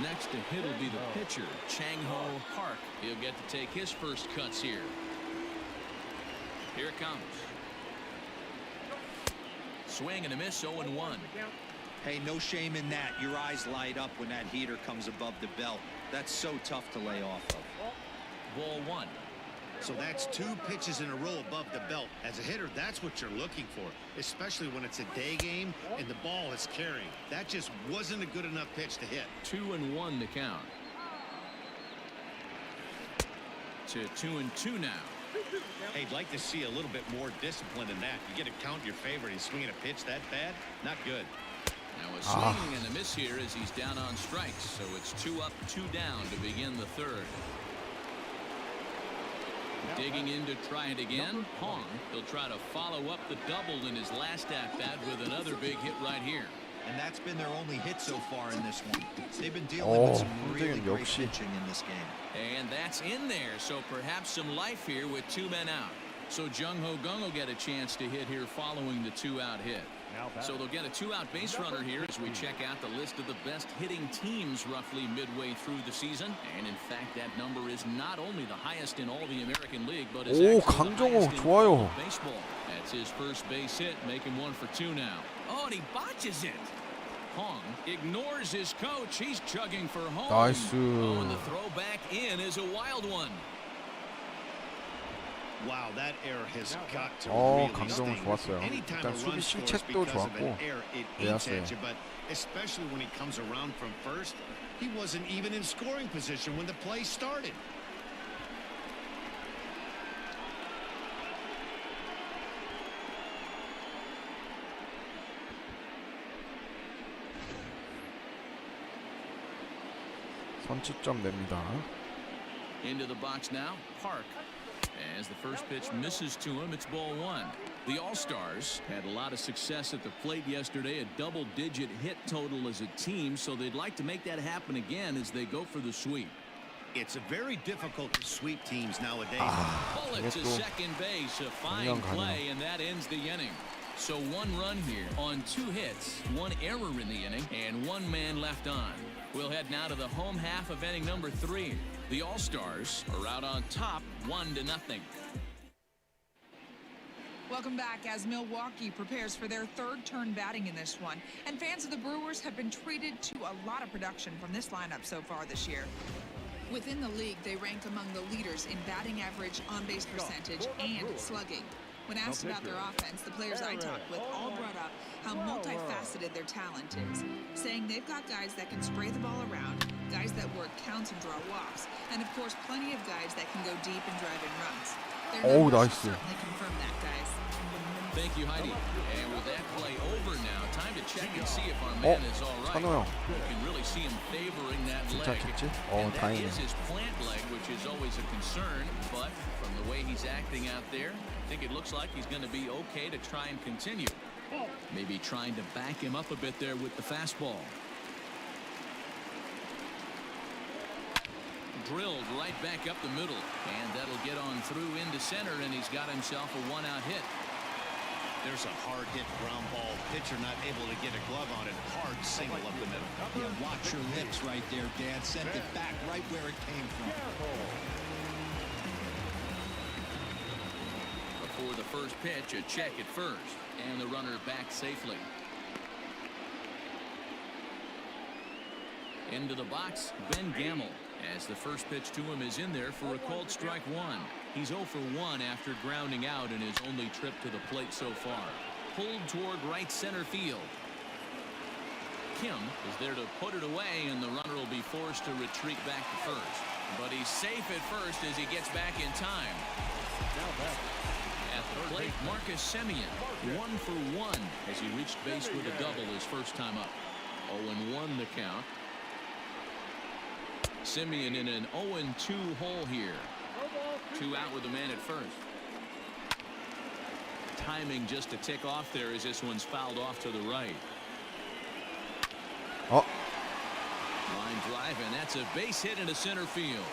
Next to hit will be the pitcher, Chang-Ho Park. He'll get to take his first cuts here. Here it comes. Swing and a miss, 0-1. Hey, no shame in that. Your eyes light up when that heater comes above the belt. That's so tough to lay off of. Ball 1. So that's 2 pitches in a row above the belt. As a hitter, that's what you're looking for, especially when it's a day game and the ball is carrying. That just wasn't a good enough pitch to hit. 2-1 to count. To 2-2 now. Hey, I'd like to see a little bit more discipline in that. You get a count in your favor and swinging a pitch that bad? Not good. Now a swing and a miss here as he's down on strikes. So it's 2 up, 2 down to begin the 3rd. Digging in to try it again. Hong, he'll try to follow up the double in his last at-bat with another big hit right here. And that's been their only hit so far in this one. They've been dealing with some really great pitching in this game. And that's in there, so perhaps some life here with 2 men out. So Jung-Ho Kang will get a chance to hit here following the 2-out hit. So they'll get a 2-out base runner here as we check out the list of the best hitting teams roughly midway through the season. And in fact, that number is not only the highest in all the American League, but is actually 강정호 the highest in 좋아요. all of baseball. That's his first base hit, making 1 for 2 now. Oh, and he botches it. Hong ignores his coach. He's chugging for home. 나이스. Oh, and the throw back in is a wild one. Wow, that error has got to really 강정호 sting. 좋았어요. Anytime 일단 a run 수비 scores 실책도 because of 좋았고 an error, it eats 좋았어요. at you, but especially when he comes around from first, he wasn't even in scoring position when the play started. 선취점 냅니다. Into the box now, Park. As the first pitch misses to him, it's ball 1. The All-Stars had a lot of success at the plate yesterday, a double-digit hit total as a team, so they'd like to make that happen again as they go for the sweep. It's very difficult to sweep teams nowadays. Bullet to second base, a fine play, and that ends the inning. So 1 run here on 2 hits, 1 error in the inning, and 1 man left on. We'll head now to the home half of inning number 3. The All-Stars are out on top, 1-0. Welcome back as Milwaukee prepares for their 3rd turn batting in this one. And fans of the Brewers have been treated to a lot of production from this lineup so far this year. Within the league, they rank among the leaders in batting average, on-base percentage, and slugging. When asked about their offense, the players I talked with all brought up how multifaceted their talent is, saying they've got guys that can spray the ball around, guys that work counts and draw walks, and of course plenty of guys that can go deep and drive in runs. Their numbers certainly confirm that, guys. Thank you, Heidi. And with that play over now, time to check and see if our man is all right. 찬호 형. You can really see him favoring that 진짜 leg. 좋지? And that 다행이네. is his plant leg, which is always a concern. But from the way he's acting out there, I think it looks like he's going to be okay to try and continue. Maybe trying to back him up a bit there with the fastball. drilled right back up the middle, and that'll get on through into center, and he's got himself a one-out hit. There's a hard hit ground ball. Pitcher not able to get a glove on it. Hard single up the middle. Yeah, watch your lips right there, Dan. Sent it back right where it came from. Before the first pitch, a check at first, and the runner back safely. Into the box, Ben Gamble, as the first pitch to him is in there for a called strike one. He's 0 for 1 after grounding out in his only trip to the plate so far. Pulled toward right center field. Kim is there to put it away, and the runner will be forced to retreat back to first. But he's safe at first as he gets back in time. At the plate, Marcus Semien, 1 for 1 as he reached base with a double his first time up. 0-1 the count. Semien in an 0-2 hole here. 2 out with the man at first. Timing just to tick off there as this one's fouled off to the right. Oh. Line drive, and that's a base hit into center field.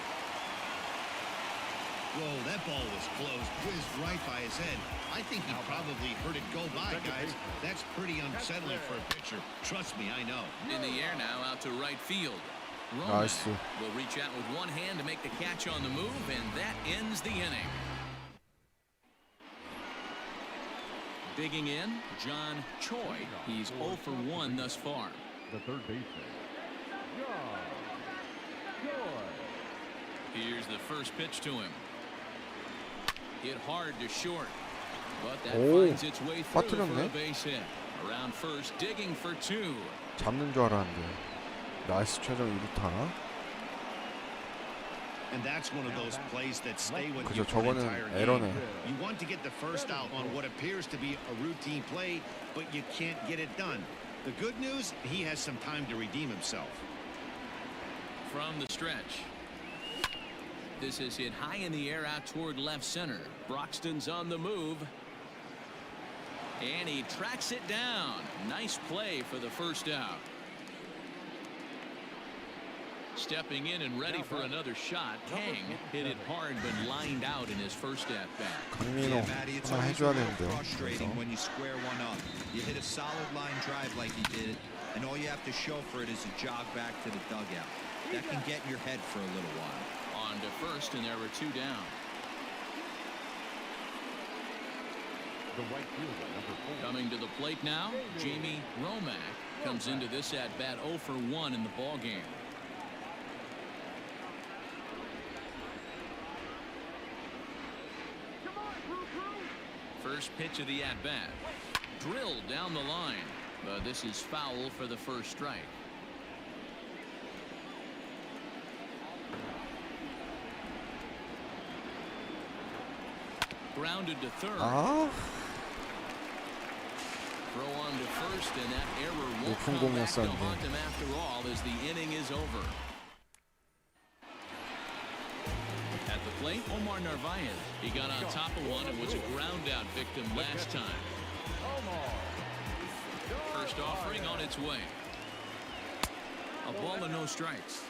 Whoa, that ball was close. Whizzed right by his head. I think he probably heard it go by, guys. That's pretty unsettling for a pitcher. Trust me, I know. In the air now, out to right field. Nice. Will reach out with one hand to make the catch on the move, and that ends the inning. Digging in, John Choi. He's 0 for 1 thus far. The third baseman, John Choi. Here's the first pitch to him. Hit hard to short, but that 오, finds its way through for a 빠뜨렸네. base hit. Around first, digging for 2. 잡는 줄 알았는데. 나이스 최정 2루타. And that's one of those plays that stay with you 그죠, for an 저거는 entire 에러네. game. You want to get the first out on what appears to be a routine play, but you can't get it done. The good news, he has some time to redeem himself. From the stretch. This is hit high in the air out toward left center. Broxton's on the move. And he tracks it down. Nice play for the first out. Stepping in and ready for another shot. Kang hit it hard but lined out in his first at-bat. 강민호 Yeah, Matty, it's 하나 always 해줘야 a little 되는데요. frustrating 그래서. when you square one up. You hit a solid line drive like he did, and all you have to show for it is a jog back to the dugout. That can get in your head for a little while. On to first, and there were 2 down. The right fielder, number 4. Coming to the plate now, Jamie Romack comes into this at-bat 0 for 1 in the ballgame. First pitch of the at-bat. Drilled down the line, but this is foul for the first strike. Grounded to third. 아, Throw on to first, and that error won't 높은 come back to 공이었었는데. haunt him after all as the inning is over. At the plate, Omar Narvaez. He got on top of one and was a ground-out victim last time. First offering on its way. A ball and no strikes.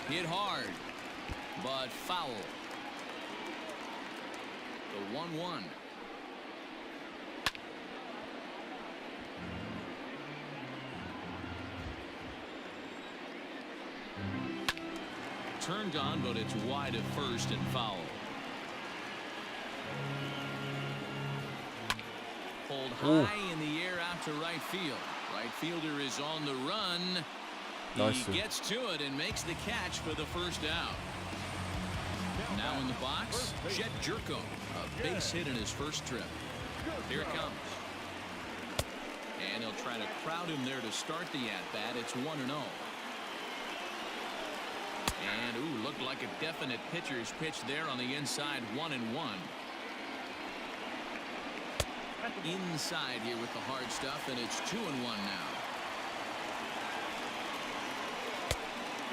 Hit hard, but foul. The 1-1. Turned on, but it's wide at first and foul. Pulled high in the air out to right field. Right fielder is on the run. Nice. He gets to it and makes the catch for the first out. Now in the box, Jed Jerko, a base hit in his first trip. Here it comes. And he'll try to crowd him there to start the at-bat. It's 1-0. And, ooh, looked like a definite pitcher's pitch there on the inside, 1-1. Inside here with the hard stuff, and it's 2-1 now.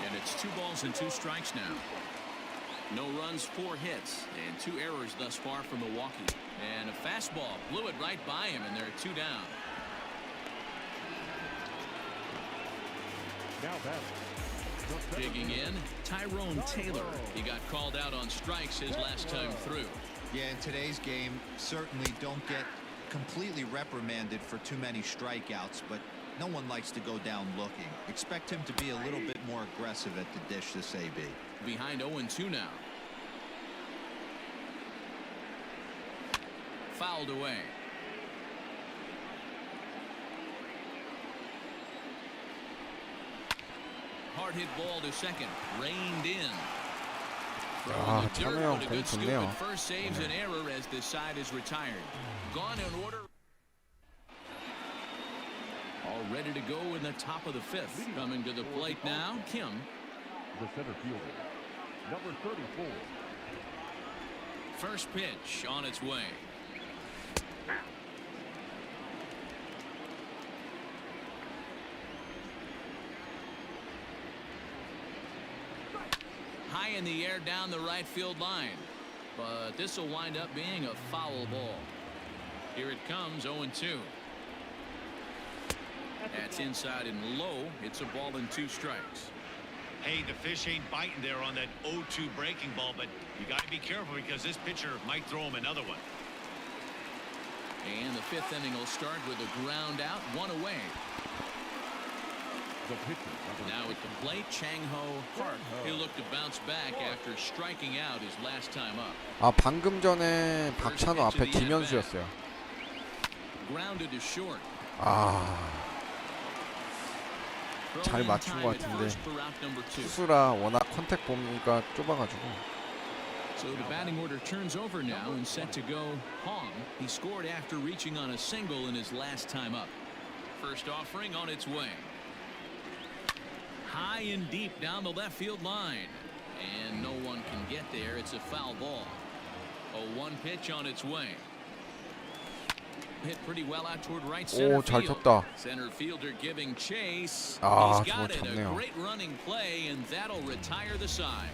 And it's 2 balls and 2 strikes now. No runs, 4 hits, and 2 errors thus far for Milwaukee. And a fastball blew it right by him, and there are 2 down. Digging in, Tyrone Taylor. He got called out on strikes his last time through. Yeah, in today's game, certainly don't get completely reprimanded for too many strikeouts, but no one likes to go down looking. Expect him to be a little bit more aggressive at the dish this AB. Behind 0-2 now. Fouled away. Hard hit ball to second. Reined in. 아, 참여 형 공 좋네요. First saves an error as this side is retired. Gone in order. All ready to go in the top of the fifth. Coming to the plate now, Kim. The center fielder, number 34. First pitch on its way. High in the air down the right field line. But this will wind up being a foul ball. Here it comes, 0-2. That's inside and low. It's a ball and 2 strikes. Hey, the fish ain't biting there on that 0-2 breaking ball, but you got to be careful because this pitcher might throw him another one. And the 5th inning will start with a ground out, 1 away. Now at the plate, Chang-Ho Park. He'll look to bounce back after striking out his last time up. 아, 방금 전에 박찬호 앞에 김현수였어요. Grounded to short. 아, 잘 맞춘 것 같은데 투수라 워낙 컨택 범위가 좁아가지고. So the batting order turns over now and set to go Hong. He scored after reaching on a single in his last time up. First offering on its way. High and deep down the left field line. And no one can get there. It's a foul ball. A 1 pitch on its way. Hit pretty well out toward right center 오, 잘 field. 쳤다. Center fielder giving chase. 아, He's got 저거 it. A 쳤네요. great running play, and that'll retire the side.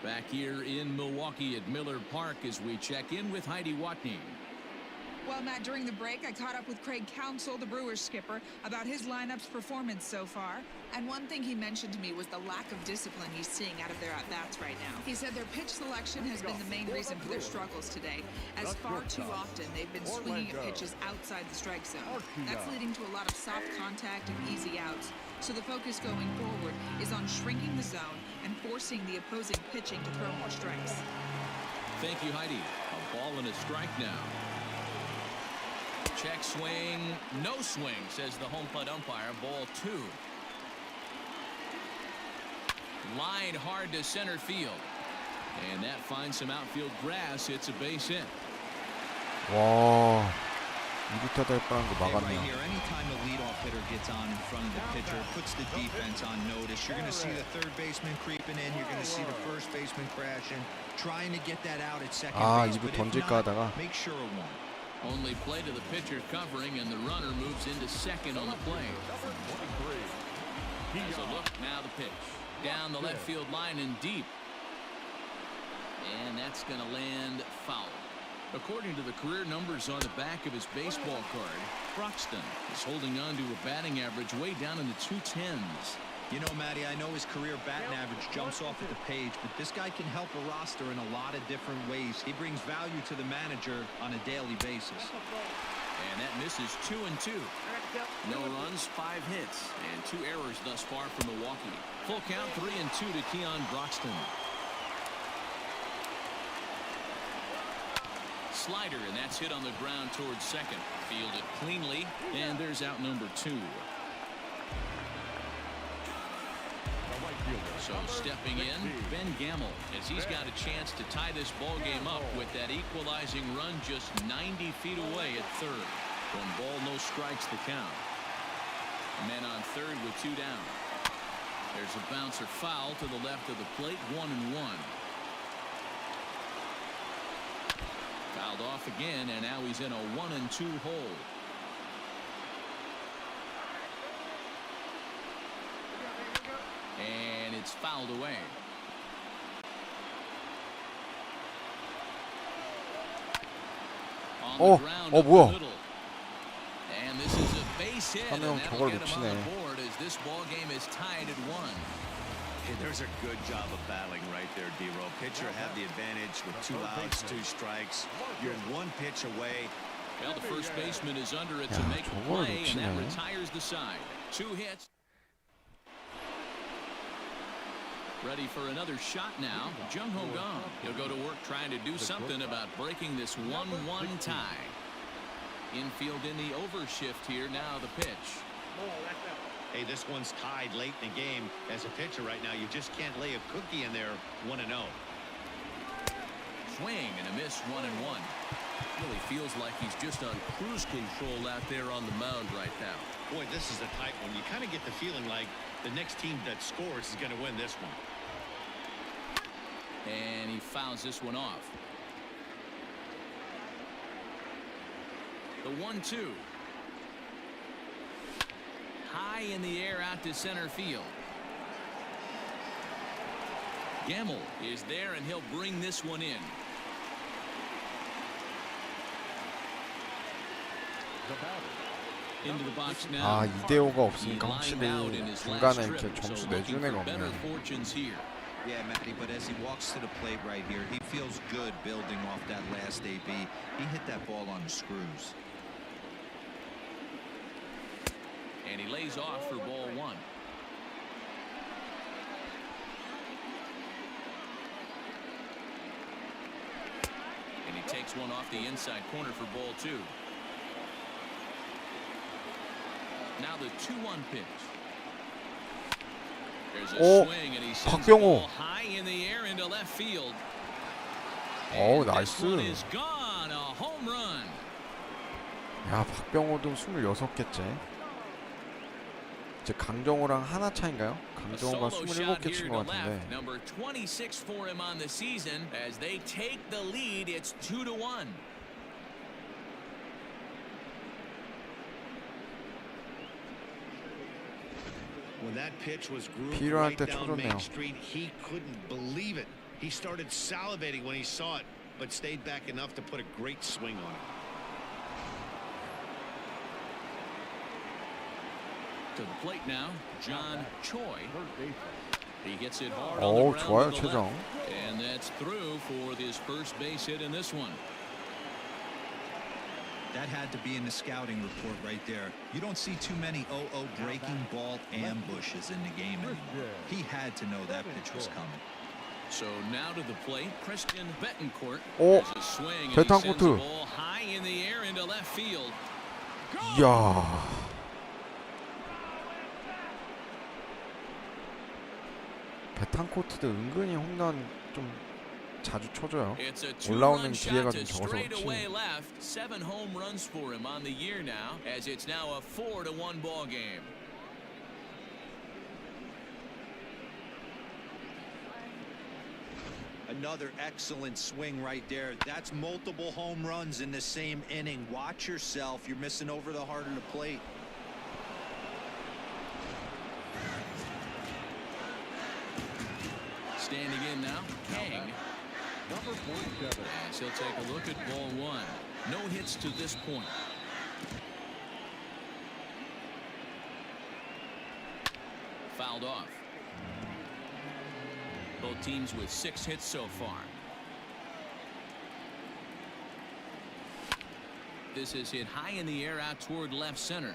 Back here in Milwaukee at Miller Park as we check in with Heidi Watney. Well, Matt, during the break, I caught up with Craig Counsell, the Brewers skipper, about his lineup's performance so far. And one thing he mentioned to me was the lack of discipline he's seeing out of their at-bats right now. He said their pitch selection has been the main reason for their struggles today, as far too often they've been swinging at pitches outside the strike zone. That's leading to a lot of soft contact and easy outs. So the focus going forward is on shrinking the zone and forcing the opposing pitching to throw more strikes. Thank you, Heidi. A ball and a strike now. Check swing, no swing, says the home plate umpire. Ball 2. Line hard to center field. And that finds some outfield grass. It's a base hit. 와, 2루타 될 뻔한 거 Right 막았네요. here, anytime the leadoff hitter gets on in front of the pitcher, puts the defense on notice, you're going to see the third baseman creeping in. You're going to see the first baseman crashing, trying to get that out at second 아, base. 이거 But if 던질까 not, 하다가 make sure it won't. Only play to the pitcher covering, and the runner moves into second on the play. As a look, now the pitch. Down the left field line and deep. And that's going to land foul. According to the career numbers on the back of his baseball card, Broxton is holding on to a batting average way down in the 210s. You know, Matty, I know his career batting average jumps off at the page, but this guy can help a roster in a lot of different ways. He brings value to the manager on a daily basis. And that misses 2-2. No runs, 5 hits, and 2 errors thus far for Milwaukee. Full count, 3-2 to Keon Broxton. Slider, and that's hit on the ground towards second. Fielded cleanly, and there's out number 2. So stepping in, Ben Gamble, as he's got a chance to tie this ball game up with that equalizing run just 90 feet away at third. 1 ball, no strikes the count. Men on third with 2 down. There's a bouncer foul to the left of the plate, 1-1. Fouled off again, and now he's in a 1-2 hole. And it's fouled away. On the ground up the 뭐야? middle. And this is a base base hit, 현우 형 and that'll 저걸 get him on the 놓치네. board as this ball game is tied at 1. There's a good job of battling right there, D-Row. Pitcher have the advantage with 2 outs, 2 strikes. You're 1 pitch away. Well, the first baseman is under it to 야, make the 저걸 play, and that 놓치네. retires the side. 2 hits. Ready for another shot now. Jung-Ho Kang. He'll go to work trying to do something about breaking this 1-1 tie. Infield in the overshift here. Now the pitch. Hey, this one's tied late in the game. As a pitcher right now, you just can't lay a cookie in there 1-0. Swing and a miss, 1-1. Really feels like he's just on cruise control out there on the mound right now. Boy, this is a tight one. You kind of get the feeling like the next team that scores is going to win this one. And he fouls this one off. The 1-2. High in the air out to center field. Gamble is there, and he'll bring this one in. Into the box now. 아, 2대5가 없으니까 확실히 중간에 이렇게 점수 내주는 애가 없네. fortunes here. Yeah, Matty, but as he walks to the plate right here, he feels good building off that last AB. He hit that ball on the screws. And he lays off for ball 1. And he takes one off the inside corner for ball 2. Now the 2-1 pitch. There's a 오, swing, and he sends the 박병호. ball high in the air into left field. 오, And this 나이스. one is gone. A home run. 야, 박병호도 26개째. 이제 강정호랑 하나 차인가요? A 강정호가 solo shot 27개 here 친 to 것 left. 같은데. Number 26 for him on the season as they take the lead. It's 2-1. When that pitch was grooved 필요할 right 때 down 쳐줬네요. Main Street, he couldn't believe it. He started salivating when he saw it, but stayed back enough to put a great swing on it. To the plate now, John Choi. He gets it hard on 오, the ground 좋아요, to the 최정. left. And that's through for his first base hit in this one. That had to be in the scouting report right there. You don't see too many 0-0 breaking ball ambushes in the game anymore. He had to know that pitch was coming. So now to the plate, Christian Betancourt. 오, There's a swing, and he sends 베탄코트. the ball high in the air into left field. 이야. 베탄코트도 은근히 홈런 좀 자주 쳐줘요. It's a 올라오는 two-run 기회가 shot 좀 to 적어서 straightaway 그렇지. left. 7 home runs for him on the year now, as it's now a 4-1 ball game. Another excellent swing right there. That's multiple home runs in the same inning. Watch yourself. You're missing over the heart of the plate. Standing in now, Kang. Number 47. As he'll take a look at ball 1. No hits to this point. Fouled off. Both teams with 6 hits so far. This is hit high in the air out toward left center.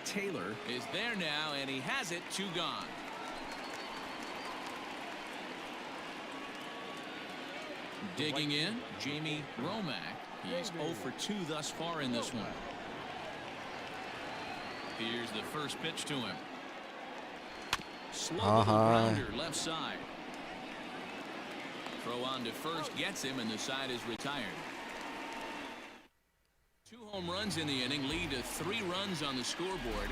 Taylor is there now, and he has it. 2 gone. Digging in, Jamie Romack. He's 0 for 2 thus far in this one. Here's the first pitch to him. Slow little grounder left side. Throw on to first gets him, and the side is retired. 2 home runs in the inning lead to 3 runs on the scoreboard.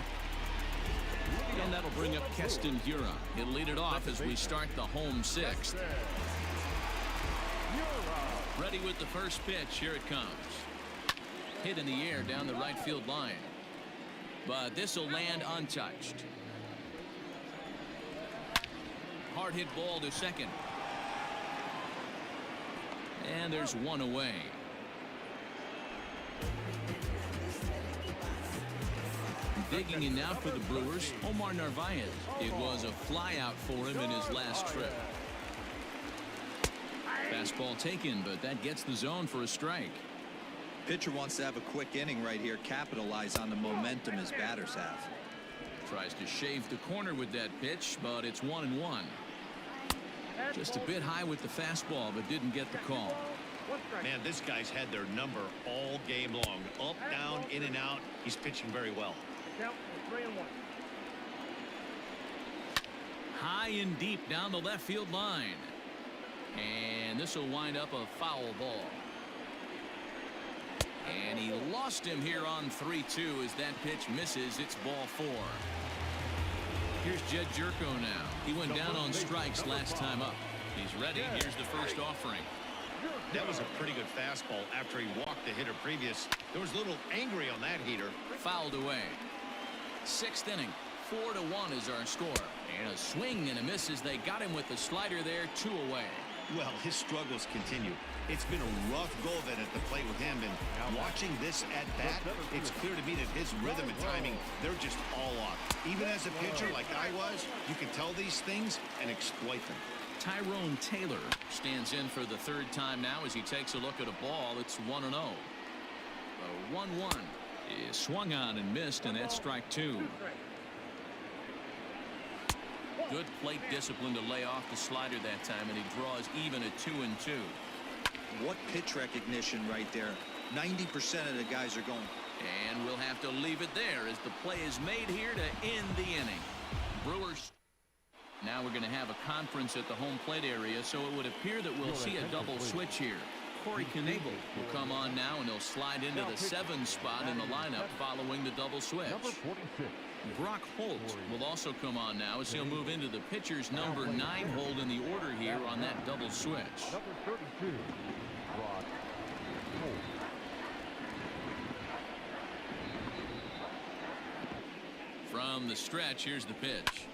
And that'll bring up Keston Hiura. He'll lead it off as we start the home 6th. Ready with the first pitch. Here it comes. Hit in the air down the right field line. But this will land untouched. Hard hit ball to second. And there's one away. Digging in now for the Brewers, Omar Narvaez. It was a flyout for him in his last trip. Fastball taken, but that gets the zone for a strike. Pitcher wants to have a quick inning right here, capitalize on the momentum his batters have. Tries to shave the corner with that pitch, but it's 1-1. Just a bit high with the fastball, but didn't get the call. Man, this guy's had their number all game long. Up, down, in and out. He's pitching very well. High and deep down the left field line. And this will wind up a foul ball. And he lost him here on 3-2 as that pitch misses. It's ball 4. Here's Jed Jerko now. He went down on strikes last time up. He's ready. Here's the first offering. That was a pretty good fastball after he walked the hitter previous. There was a little angry on that heater. Fouled away. 6th inning. 4-1 is our score. And a swing and a miss as they got him with the slider there. 2 away. Well, his struggles continue. It's been a rough go of it at the plate with him, and watching this at bat, it's clear to me that his rhythm and timing, they're just all off. Even as a pitcher like I was, you can tell these things and exploit them. Tyrone Taylor stands in for the 3rd time now as he takes a look at a ball. It's 1-0. The 1-1 is swung on and missed, and that's strike 2. Good plate discipline to lay off the slider that time, and he draws even at 2-2. What pitch recognition right there. 90% of the guys are going. And we'll have to leave it there as the play is made here to end the inning. Brewers. Now we're going to have a conference at the home plate area, so it would appear that we'll see a double switch here. Corey Knebel will come on now, and he'll slide into the 7 spot in the lineup following the double switch. Brock Holt will also come on now as he'll move into the pitcher's number 9 hold in the order here on that double switch. Number 32, Brock Holt. From the stretch, here's the pitch.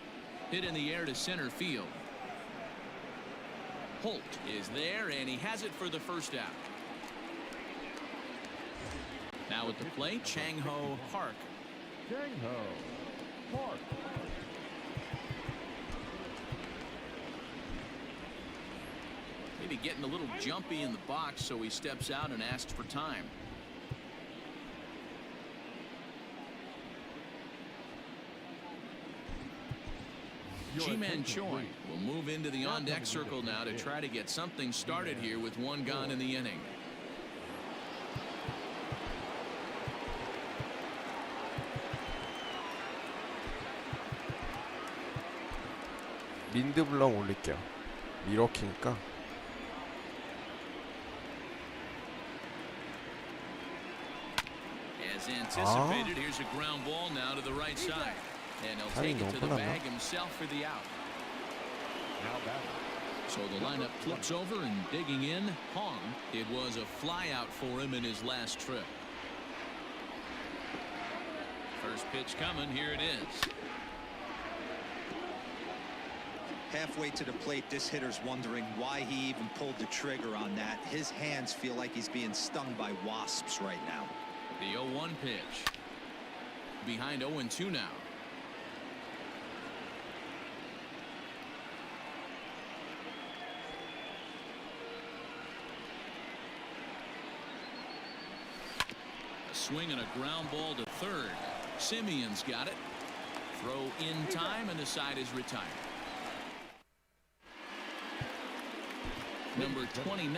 Hit in the air to center field. Holt is there, and he has it for the first out. Now at the plate, Chang-Ho Park. Chang-Ho Park. Maybe getting a little jumpy in the box, so he steps out and asks for time. Ji-Man Choi will move into the on-deck circle now to try to get something started here with 1 gone in the inning. 린드블럼 올릴게요. 미러키니까. As anticipated, here's a ground ball now to the right side. And he'll take it to the bag himself for the out. So the lineup flips over, and digging in, Hong. It was a fly out for him in his last trip. First pitch coming. Here it is. Halfway to the plate, this hitter's wondering why he even pulled the trigger on that. His hands feel like he's being stung by wasps right now. The 0-1 pitch. Behind 0-2 now. Swing and a ground ball to third. Simeon's got it. Throw in time, and the side is retired. Number 29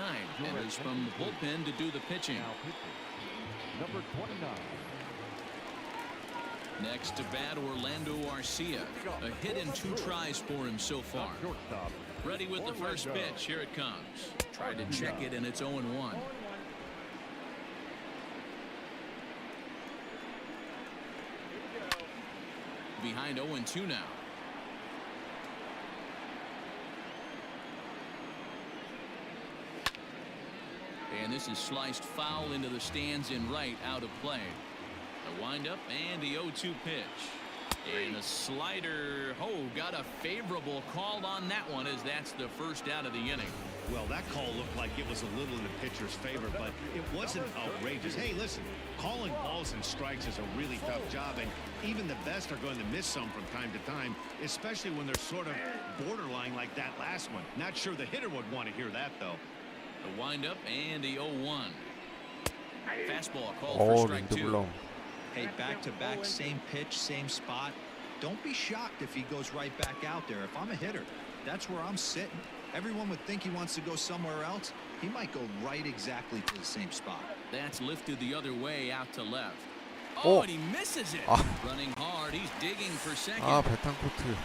enters from the bullpen to do the pitching. Number 29. Next to bat, Orlando Arcia. A hit and 2 tries for him so far. Ready with the first pitch. Here it comes. Tried to check it, and it's 0-1. Behind 0-2 now. And this is sliced foul into the stands in right, out of play. The windup and the 0-2 pitch. And a slider. Oh, got a favorable call on that one, as that's the first out of the inning. Well, that call looked like it was a little in the pitcher's favor, but it wasn't outrageous. Hey, listen, calling balls and strikes is a really tough job, and even the best are going to miss some from time to time, especially when they're sort of borderline like that last one. Not sure the hitter would want to hear that, though. The windup and the 0-1. Fastball called for strike two. 린드블럼. Hey, back-to-back, same pitch, same spot. Don't be shocked if he goes right back out there. If I'm a hitter, that's where I'm sitting. Everyone would think he wants to go somewhere else. He might go right exactly to the same spot. That's lifted the other way out to left. Oh. And he misses it. Running hard. He's digging for second. 베탄코트.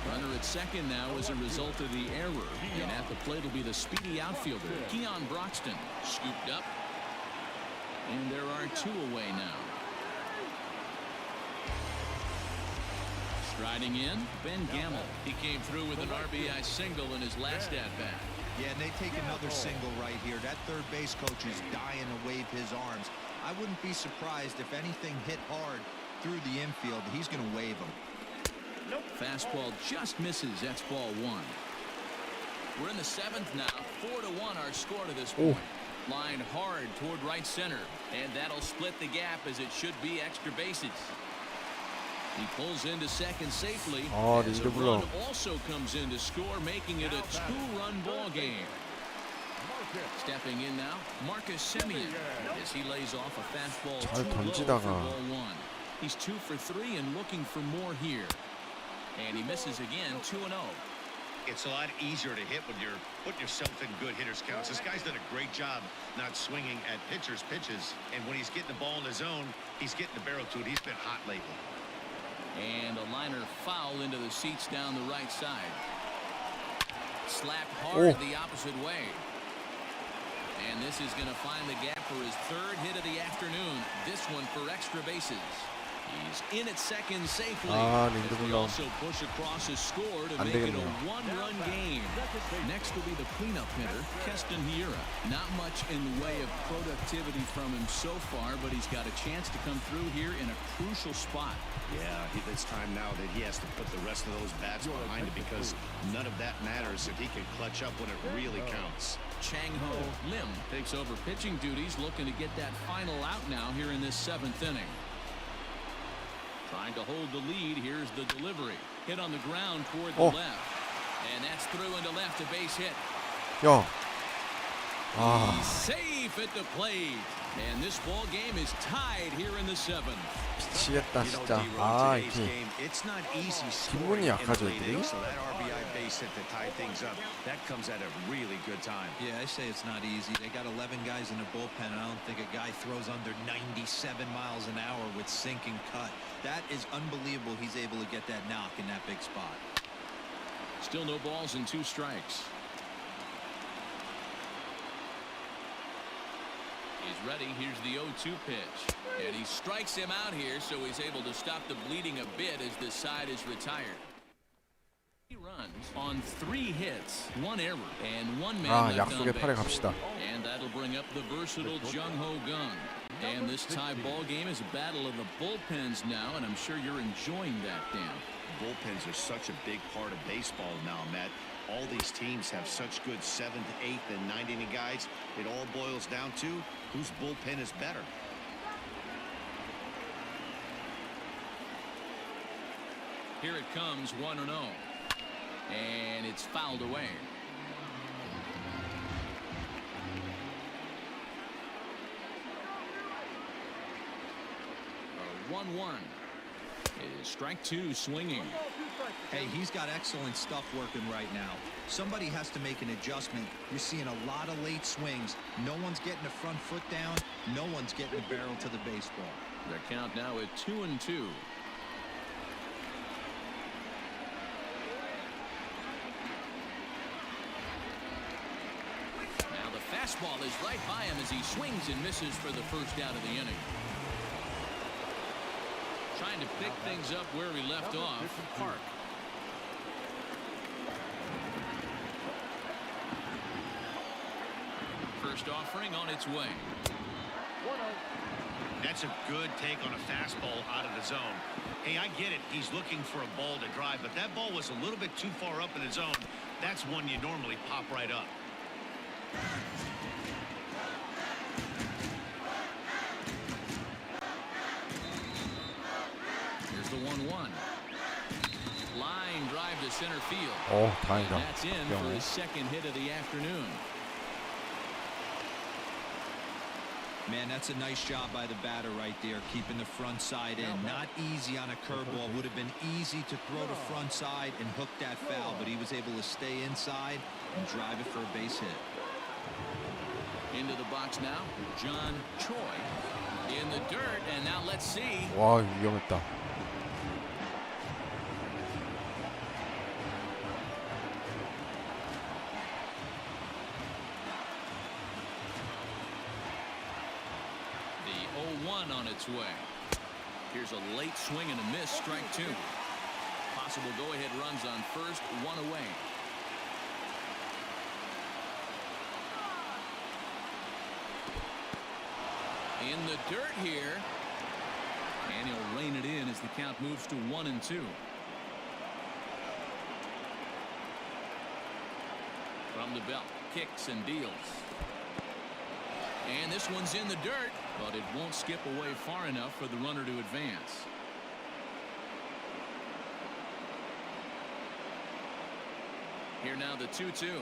Runner at second now as a result of the error. And at the plate will be the speedy outfielder, Keon Broxton. Scooped up. And there are two away now. Striding in, Ben Gamble. He came through with an RBI single in his last at-bat. Yeah, and they take another single right here. That third base coach is dying to wave his arms. I wouldn't be surprised if anything hit hard through the infield. He's going to wave them. Fastball just misses. That's ball one. We're in the seventh now. 4-1 our score to this point. Line hard toward right center. And that'll split the gap as it should be extra bases. He pulls into second safely. As a run also comes in to score, making it a two-run ball game. Stepping in now, Marcus Semien, as he lays off a fastball too low for ball one. He's 2 for 3 and looking for more here. And he misses again, 2-0. It's a lot easier to hit when you're putting yourself in good hitters counts. This guy's done a great job not swinging at pitchers' pitches. And when he's getting the ball in his zone, he's getting the barrel to it. He's been hot lately. And a liner foul into the seats down the right side. Slapped hard the opposite way. And this is going to find the gap for his third hit of the afternoon. This one for extra bases. He's in at second safely. They also push across his score to make it a one-run game. Next will be the cleanup hitter, Keston Hiura. Not much in the way of productivity from him so far, but he's got a chance to come through here in a crucial spot. Yeah, it's time now that he has to put the rest of those bats behind it, because none of that matters if he can clutch up when it really counts. Chang-Ho Lim takes over pitching duties, looking to get that final out now here in this seventh inning. Trying to hold the lead. Here's the delivery. Hit on the ground toward the left. And that's through into left, a base hit. He's safe at the plate. And this ball game is tied here in the seventh. 미치겠다 진짜. 이게 It's not easy 기분이 약하죠 애들이. So that RBI base hit to tie things up, that comes at a really good time. Yeah, I say it's not easy. They got 11 guys in the bullpen, and I don't think a guy throws under 97 miles an hour with sink and cut. That is unbelievable. He's able to get that knock in that big spot. Still no balls and 2 strikes. He's ready. Here's the 0-2 pitch. And he strikes him out here, so he's able to stop the bleeding a bit as this side is retired. He runs on 3 hits, 1 error, and 1 man left on 약속의 팔에 base. 갑시다. And that'll bring up the versatile Jung-Ho Gung. And this tie ball game is a battle of the bullpens now, and I'm sure you're enjoying that, Dan. Bullpens are such a big part of baseball now, Matt. All these teams have such good 7th, 8th, and 9th inning guys. It all boils down to whose bullpen is better. Here it comes, 1-0. And it's fouled away. A 1-1. Is strike 2 swinging. Hey, he's got excellent stuff working right now. Somebody has to make an adjustment. You're seeing a lot of late swings. No one's getting the front foot down. No one's getting the barrel to the baseball. The count now at 2-2. Now the fastball is right by him as he swings and misses for the first out of the inning. Trying to pick things up where he left off, Park. First offering on its way. That's a good take on a fastball out of the zone. Hey, I get it. He's looking for a ball to drive, but that ball was a little bit too far up in his zone. That's one you normally pop right up. Here's the 1-1. Line drive to center field. 다행이다. And that's in for his second hit of the afternoon. Man, that's a nice job by the batter right there, keeping the front side in. Not easy on a curveball. Would have been easy to throw the front side and hook that foul, but he was able to stay inside and drive it for a base hit. Into the box now, John Choi in the dirt, and now let's see. 와, 위험했다. The 0-1 on its way. Here's a late swing and a miss, strike two. Possible go-ahead runs on first, one away. In the dirt here, and he'll rein it in as the count moves to 1-2. From the belt, kicks and deals. And this one's in the dirt, but it won't skip away far enough for the runner to advance. Here now the 2-2.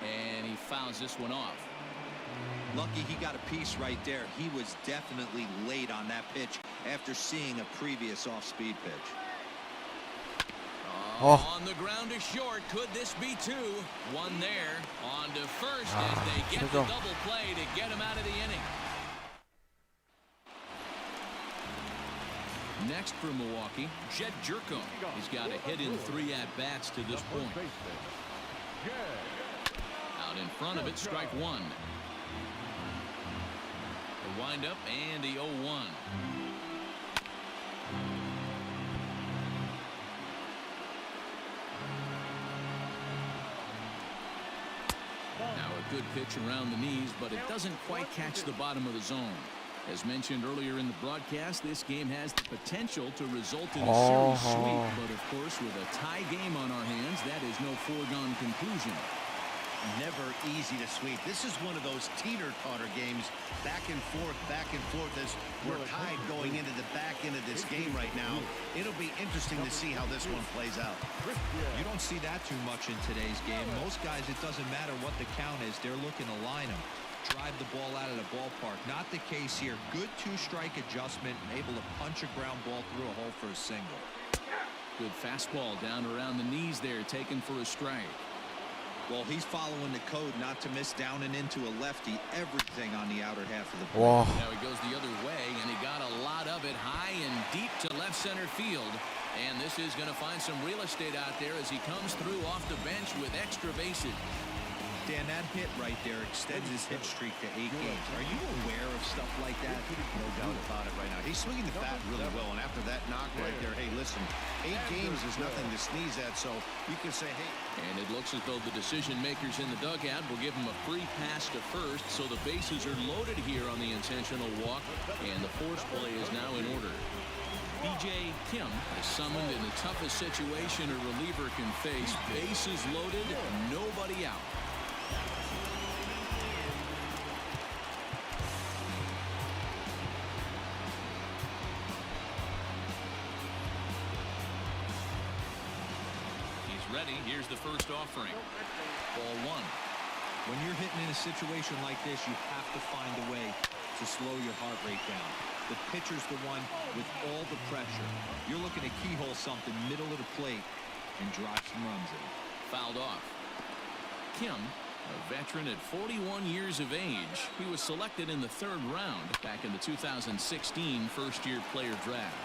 And he fouls this one off. Lucky he got a piece right there. He was definitely late on that pitch after seeing a previous off-speed pitch. On the ground to short. Could this be two? One there. On to first as they get the double play to get him out of the inning. Next for Milwaukee, Jed Jerko. He's got a hit in 3 at-bats to this point. Out in front of it, strike one. The windup and the 0-1. Now a good pitch around the knees, but it doesn't quite catch the bottom of the zone. As mentioned earlier in the broadcast, this game has the potential to result in a series sweep. But of course, with a tie game on our hands, that is no foregone conclusion. Never easy to sweep. This is one of those teeter-totter games, back and forth as we're tied going into the back end of this game right now. It'll be interesting to see how this one plays out. You don't see that too much in today's game. Most guys, it doesn't matter what the count is, they're looking to line them, drive the ball out of the ballpark. Not the case here. Good two-strike adjustment and able to punch a ground ball through a hole for a single. Good fastball down around the knees there, taken for a strike. Well, he's following the code not to miss down and into a lefty. Everything on the outer half of the plate. Now he goes the other way, and he got a lot of it high and deep to left center field. And this is going to find some real estate out there as he comes through off the bench with extra bases. Dan, that hit right there extends his hit streak to 8 games. Are you aware of stuff like that? No doubt about it right now. He's swinging the bat really well, and after that knock right there, hey, listen, 8 games is nothing to sneeze at, so you can say, hey. And it looks as though the decision makers in the dugout will give him a free pass to first, so the bases are loaded here on the intentional walk, and the force play is now in order. B.J. Kim is summoned in the toughest situation a reliever can face. Bases loaded, nobody out. Ready. Here's the first offering. Ball one. When you're hitting in a situation like this, you have to find a way to slow your heart rate down. The pitcher's the one with all the pressure. You're looking to keyhole something middle of the plate and drive some runs in. Fouled off. Kim, a veteran at 41 years of age, he was selected in the 3rd round back in the 2016 first-year player draft.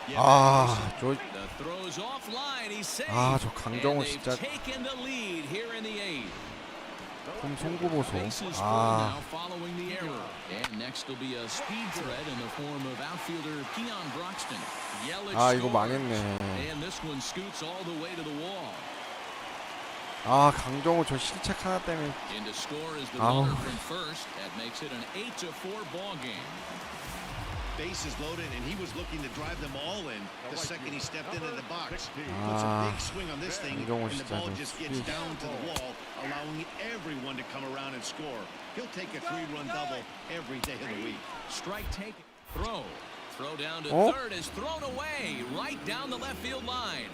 저 throws offline. He's safe. 저 강정호 진짜 taken the lead here in the 8th. 좀 송구 보소. Now following the error. And next will be a speed threat in the form of outfielder Keon Broxton. Yelich 이거 망했네. And this one scoots all the way to the wall. 강정호 저 실책 하나 때문에. In to score is the runner from first. That makes it an 8-4 ball game. bases loaded, and he was looking to drive them all in the second he stepped into the box. Puts a big swing on this thing, and the ball just gets down to the wall, allowing everyone to come around and score. He'll take a 3-run double every day of the week. Strike taken. Throw down to third is thrown away right down the left field line.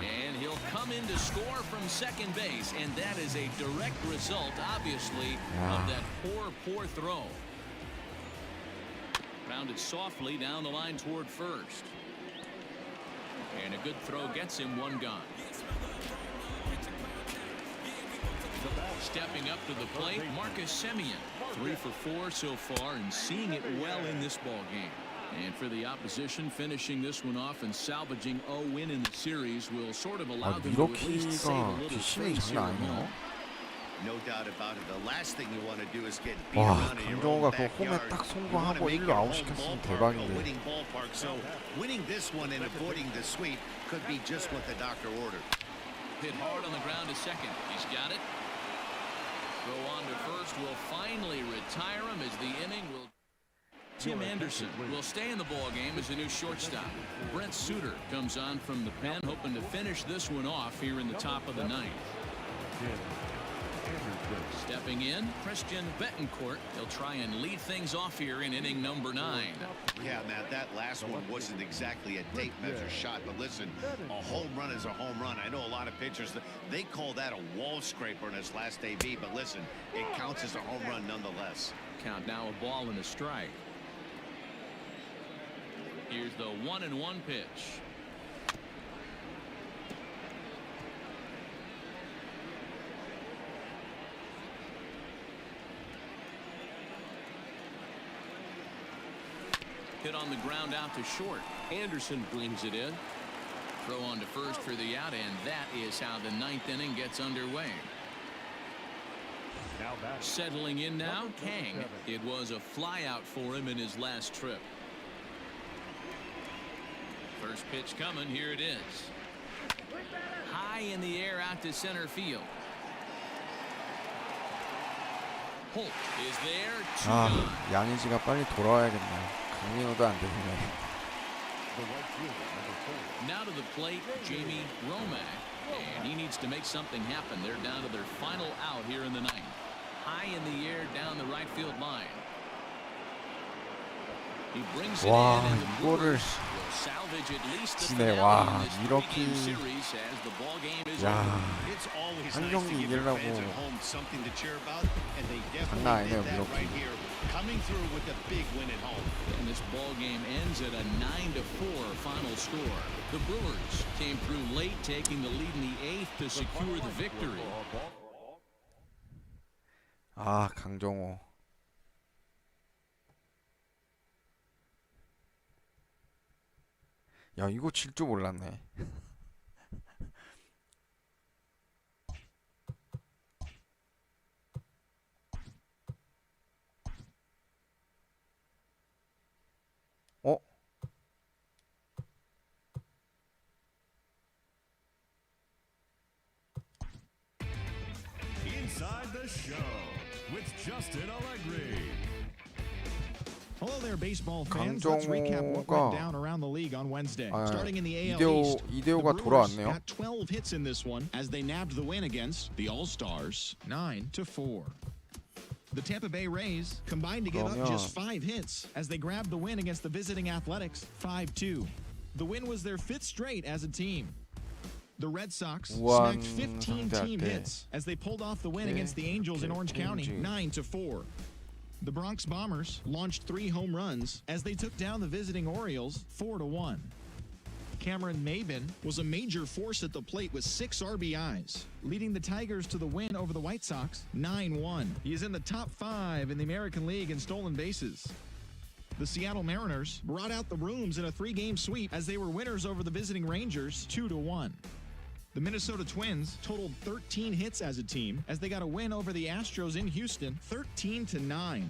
And he'll come in to score from second base, and that is a direct result, obviously, of that poor throw. Grounded softly down the line toward first. And a good throw gets him one gone. Stepping up to the plate, Marcus Semien. 3 for 4 so far and seeing it well in this ball game. And for the opposition, finishing this one off and salvaging a win in the series will sort of allow them to at least save a little face here at home. No doubt about it. The last thing you want to do is get beat 와, around in your own 강정호가 그 홈에 backyard. 딱 You want to 송구하고 make 1루 your 아웃 home 시켰으면 ballpark a 대박인데. winning ballpark. So winning this one and avoiding the sweep could be just what the doctor ordered. Hit hard on the ground to second. He's got it. Throw on to first will finally retire him as the inning will. Tim Anderson will stay in the ball game as the new shortstop. Brent Suter comes on from the pen, hoping to finish this one off here in the top of the ninth. Stepping in, Christian Betancourt. He'll try and lead things off here in inning number 9. Yeah, Matt, that last one wasn't exactly a tape measure shot, but listen, a home run is a home run. I know a lot of pitchers, they call that a wall scraper in his last AB, but listen, it counts as a home run nonetheless. Count now a ball and a strike. Here's the 1-1 pitch. Hit on the ground out to short. Anderson brings it in. Throw on to first for the out, and that is how the 9th inning gets underway. Settling in now, Kang. It was a flyout for him in his last trip. First pitch coming. Here it is. High in the air out to center field. Holt is there. 아, 양의지가 빨리 돌아와야겠네. 강민호도 안 되네. Now to the plate, Jamie Romack, and he needs to make something happen. They're down to their final out here in the 9th. High in the air down the right field line. He brings it 와, in, and the 이거를 Brewers will salvage at least the 지네. finale 와, in this 이렇게. three-game series as the ball game is 야, over. It's always 한 nice to 경기 give your 이기려고 fans at home something to cheer about, and they 장난 definitely 아니네요, did that 이렇게. right here, coming through with a big win at home. And this ball game ends at a 9-4 final score. The Brewers came through late, taking the lead in the 8th to secure the victory. 아, 강정호. 야, 이거 질 줄 몰랐네. 어? Inside the show with Justin Allegri. Hello there, baseball fans. Let's recap what went down around the league on Wednesday. Starting in the AL East, the 이대호가 Brewers 돌아왔네요. got 12 hits in this one as they nabbed the win against the All-Stars 9-4. The Tampa Bay Rays combined to give up just 5 hits as they grabbed the win against the visiting Athletics 5-2. The win was their 5th straight as a team. The Red Sox smacked 15 team hits as they pulled off the win against the Angels in Orange County 9-4. The Bronx Bombers launched 3 home runs as they took down the visiting Orioles 4-1. Cameron Maybin was a major force at the plate with 6 RBIs, leading the Tigers to the win over the White Sox 9-1. He is in the top 5 in the American League in stolen bases. The Seattle Mariners brought out the rooms in a 3-game sweep as they were winners over the visiting Rangers 2-1. The Minnesota Twins totaled 13 hits as a team as they got a win over the Astros in Houston 13-9.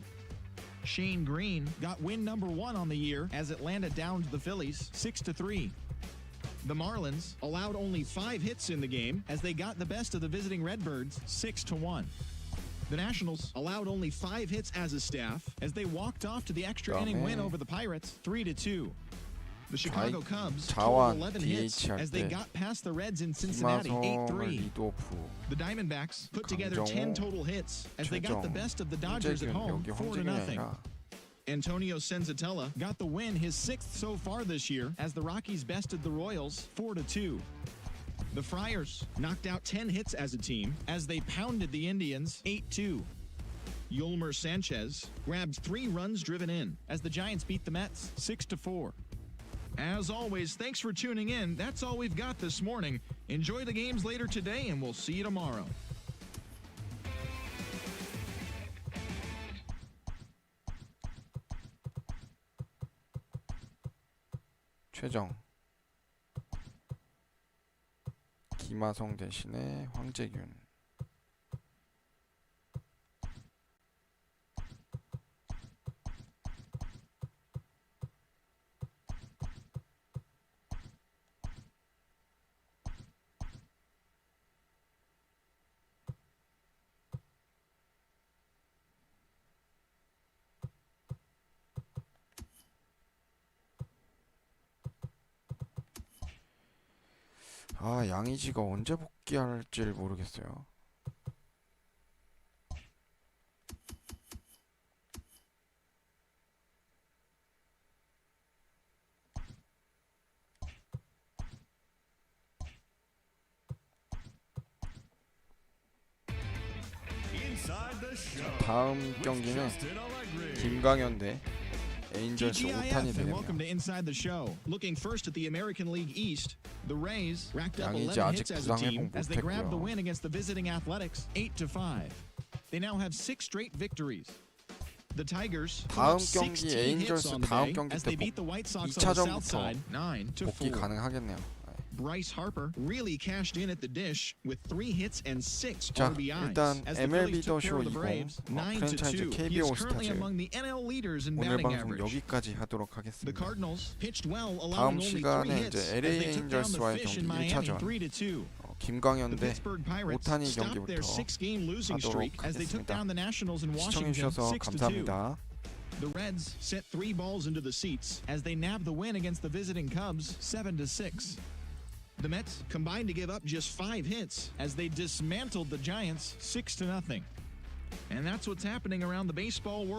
Shane Green got win number 1 on the year as Atlanta downed the Phillies 6-3. The Marlins allowed only 5 hits in the game as they got the best of the visiting Redbirds 6-1. The Nationals allowed only 5 hits as a staff as they walked off to the extra inning win over the Pirates 3-2. The Chicago Cubs totaled 11 hits as they got past the Reds in Cincinnati 8-3. The Diamondbacks put together 10 total hits as they got the best of the Dodgers at home 4-0. Antonio Senzatella got the win, his 6th so far this year, as the Rockies bested the Royals 4-2. The Friars knocked out 10 hits as a team as they pounded the Indians 8-2. Yolmer Sanchez grabbed 3 runs driven in as the Giants beat the Mets 6-4. As always, thanks for tuning in. That's all we've got this morning. Enjoy the games later today, and we'll see you tomorrow. 최정 김하성 대신에 황재균. 양의지가 언제 복귀할지를 모르겠어요. 다음 경기는 김강현 대 에인절스 오탄이 되네요. Welcome to Inside the Show. Looking first at the American League East, the Rays racked up 11 hits as a team as they grabbed the win against the visiting Athletics 8-5. They now have 6 straight victories. The Tigers 다음 경기 에인절스 다음 경기 때 2차전부터 복귀 9-4. 가능하겠네요. Bryce Harper really cashed in at the dish with 3 hits and 6 자, RBIs. 일단 As the MLB Phillies took care 더쇼 of the 20 Braves, 9-2. 프랜차이즈 He is currently Kbo올스타즈 among the NL leaders in 오늘 batting 방송 average. 여기까지 하도록 The 하겠습니다. Cardinals pitched well, 다음 allowing only 3 시간에 hits 이제 as LA they took down the 에인절스와의 Fish in 경기 Miami 1차전 3-2. 김광현 The 대 Pittsburgh Pirates 오타니 stopped their 경기부터 6-game losing streak 하도록 as they took 하겠습니다. down the Nationals in Washington 시청해주셔서 6-2. 감사합니다. The Reds set 3 balls into the seats as they nabbed the win against the visiting Cubs 7-6. The Mets combined to give up just 5 hits as they dismantled the Giants 6-0. And that's what's happening around the baseball world.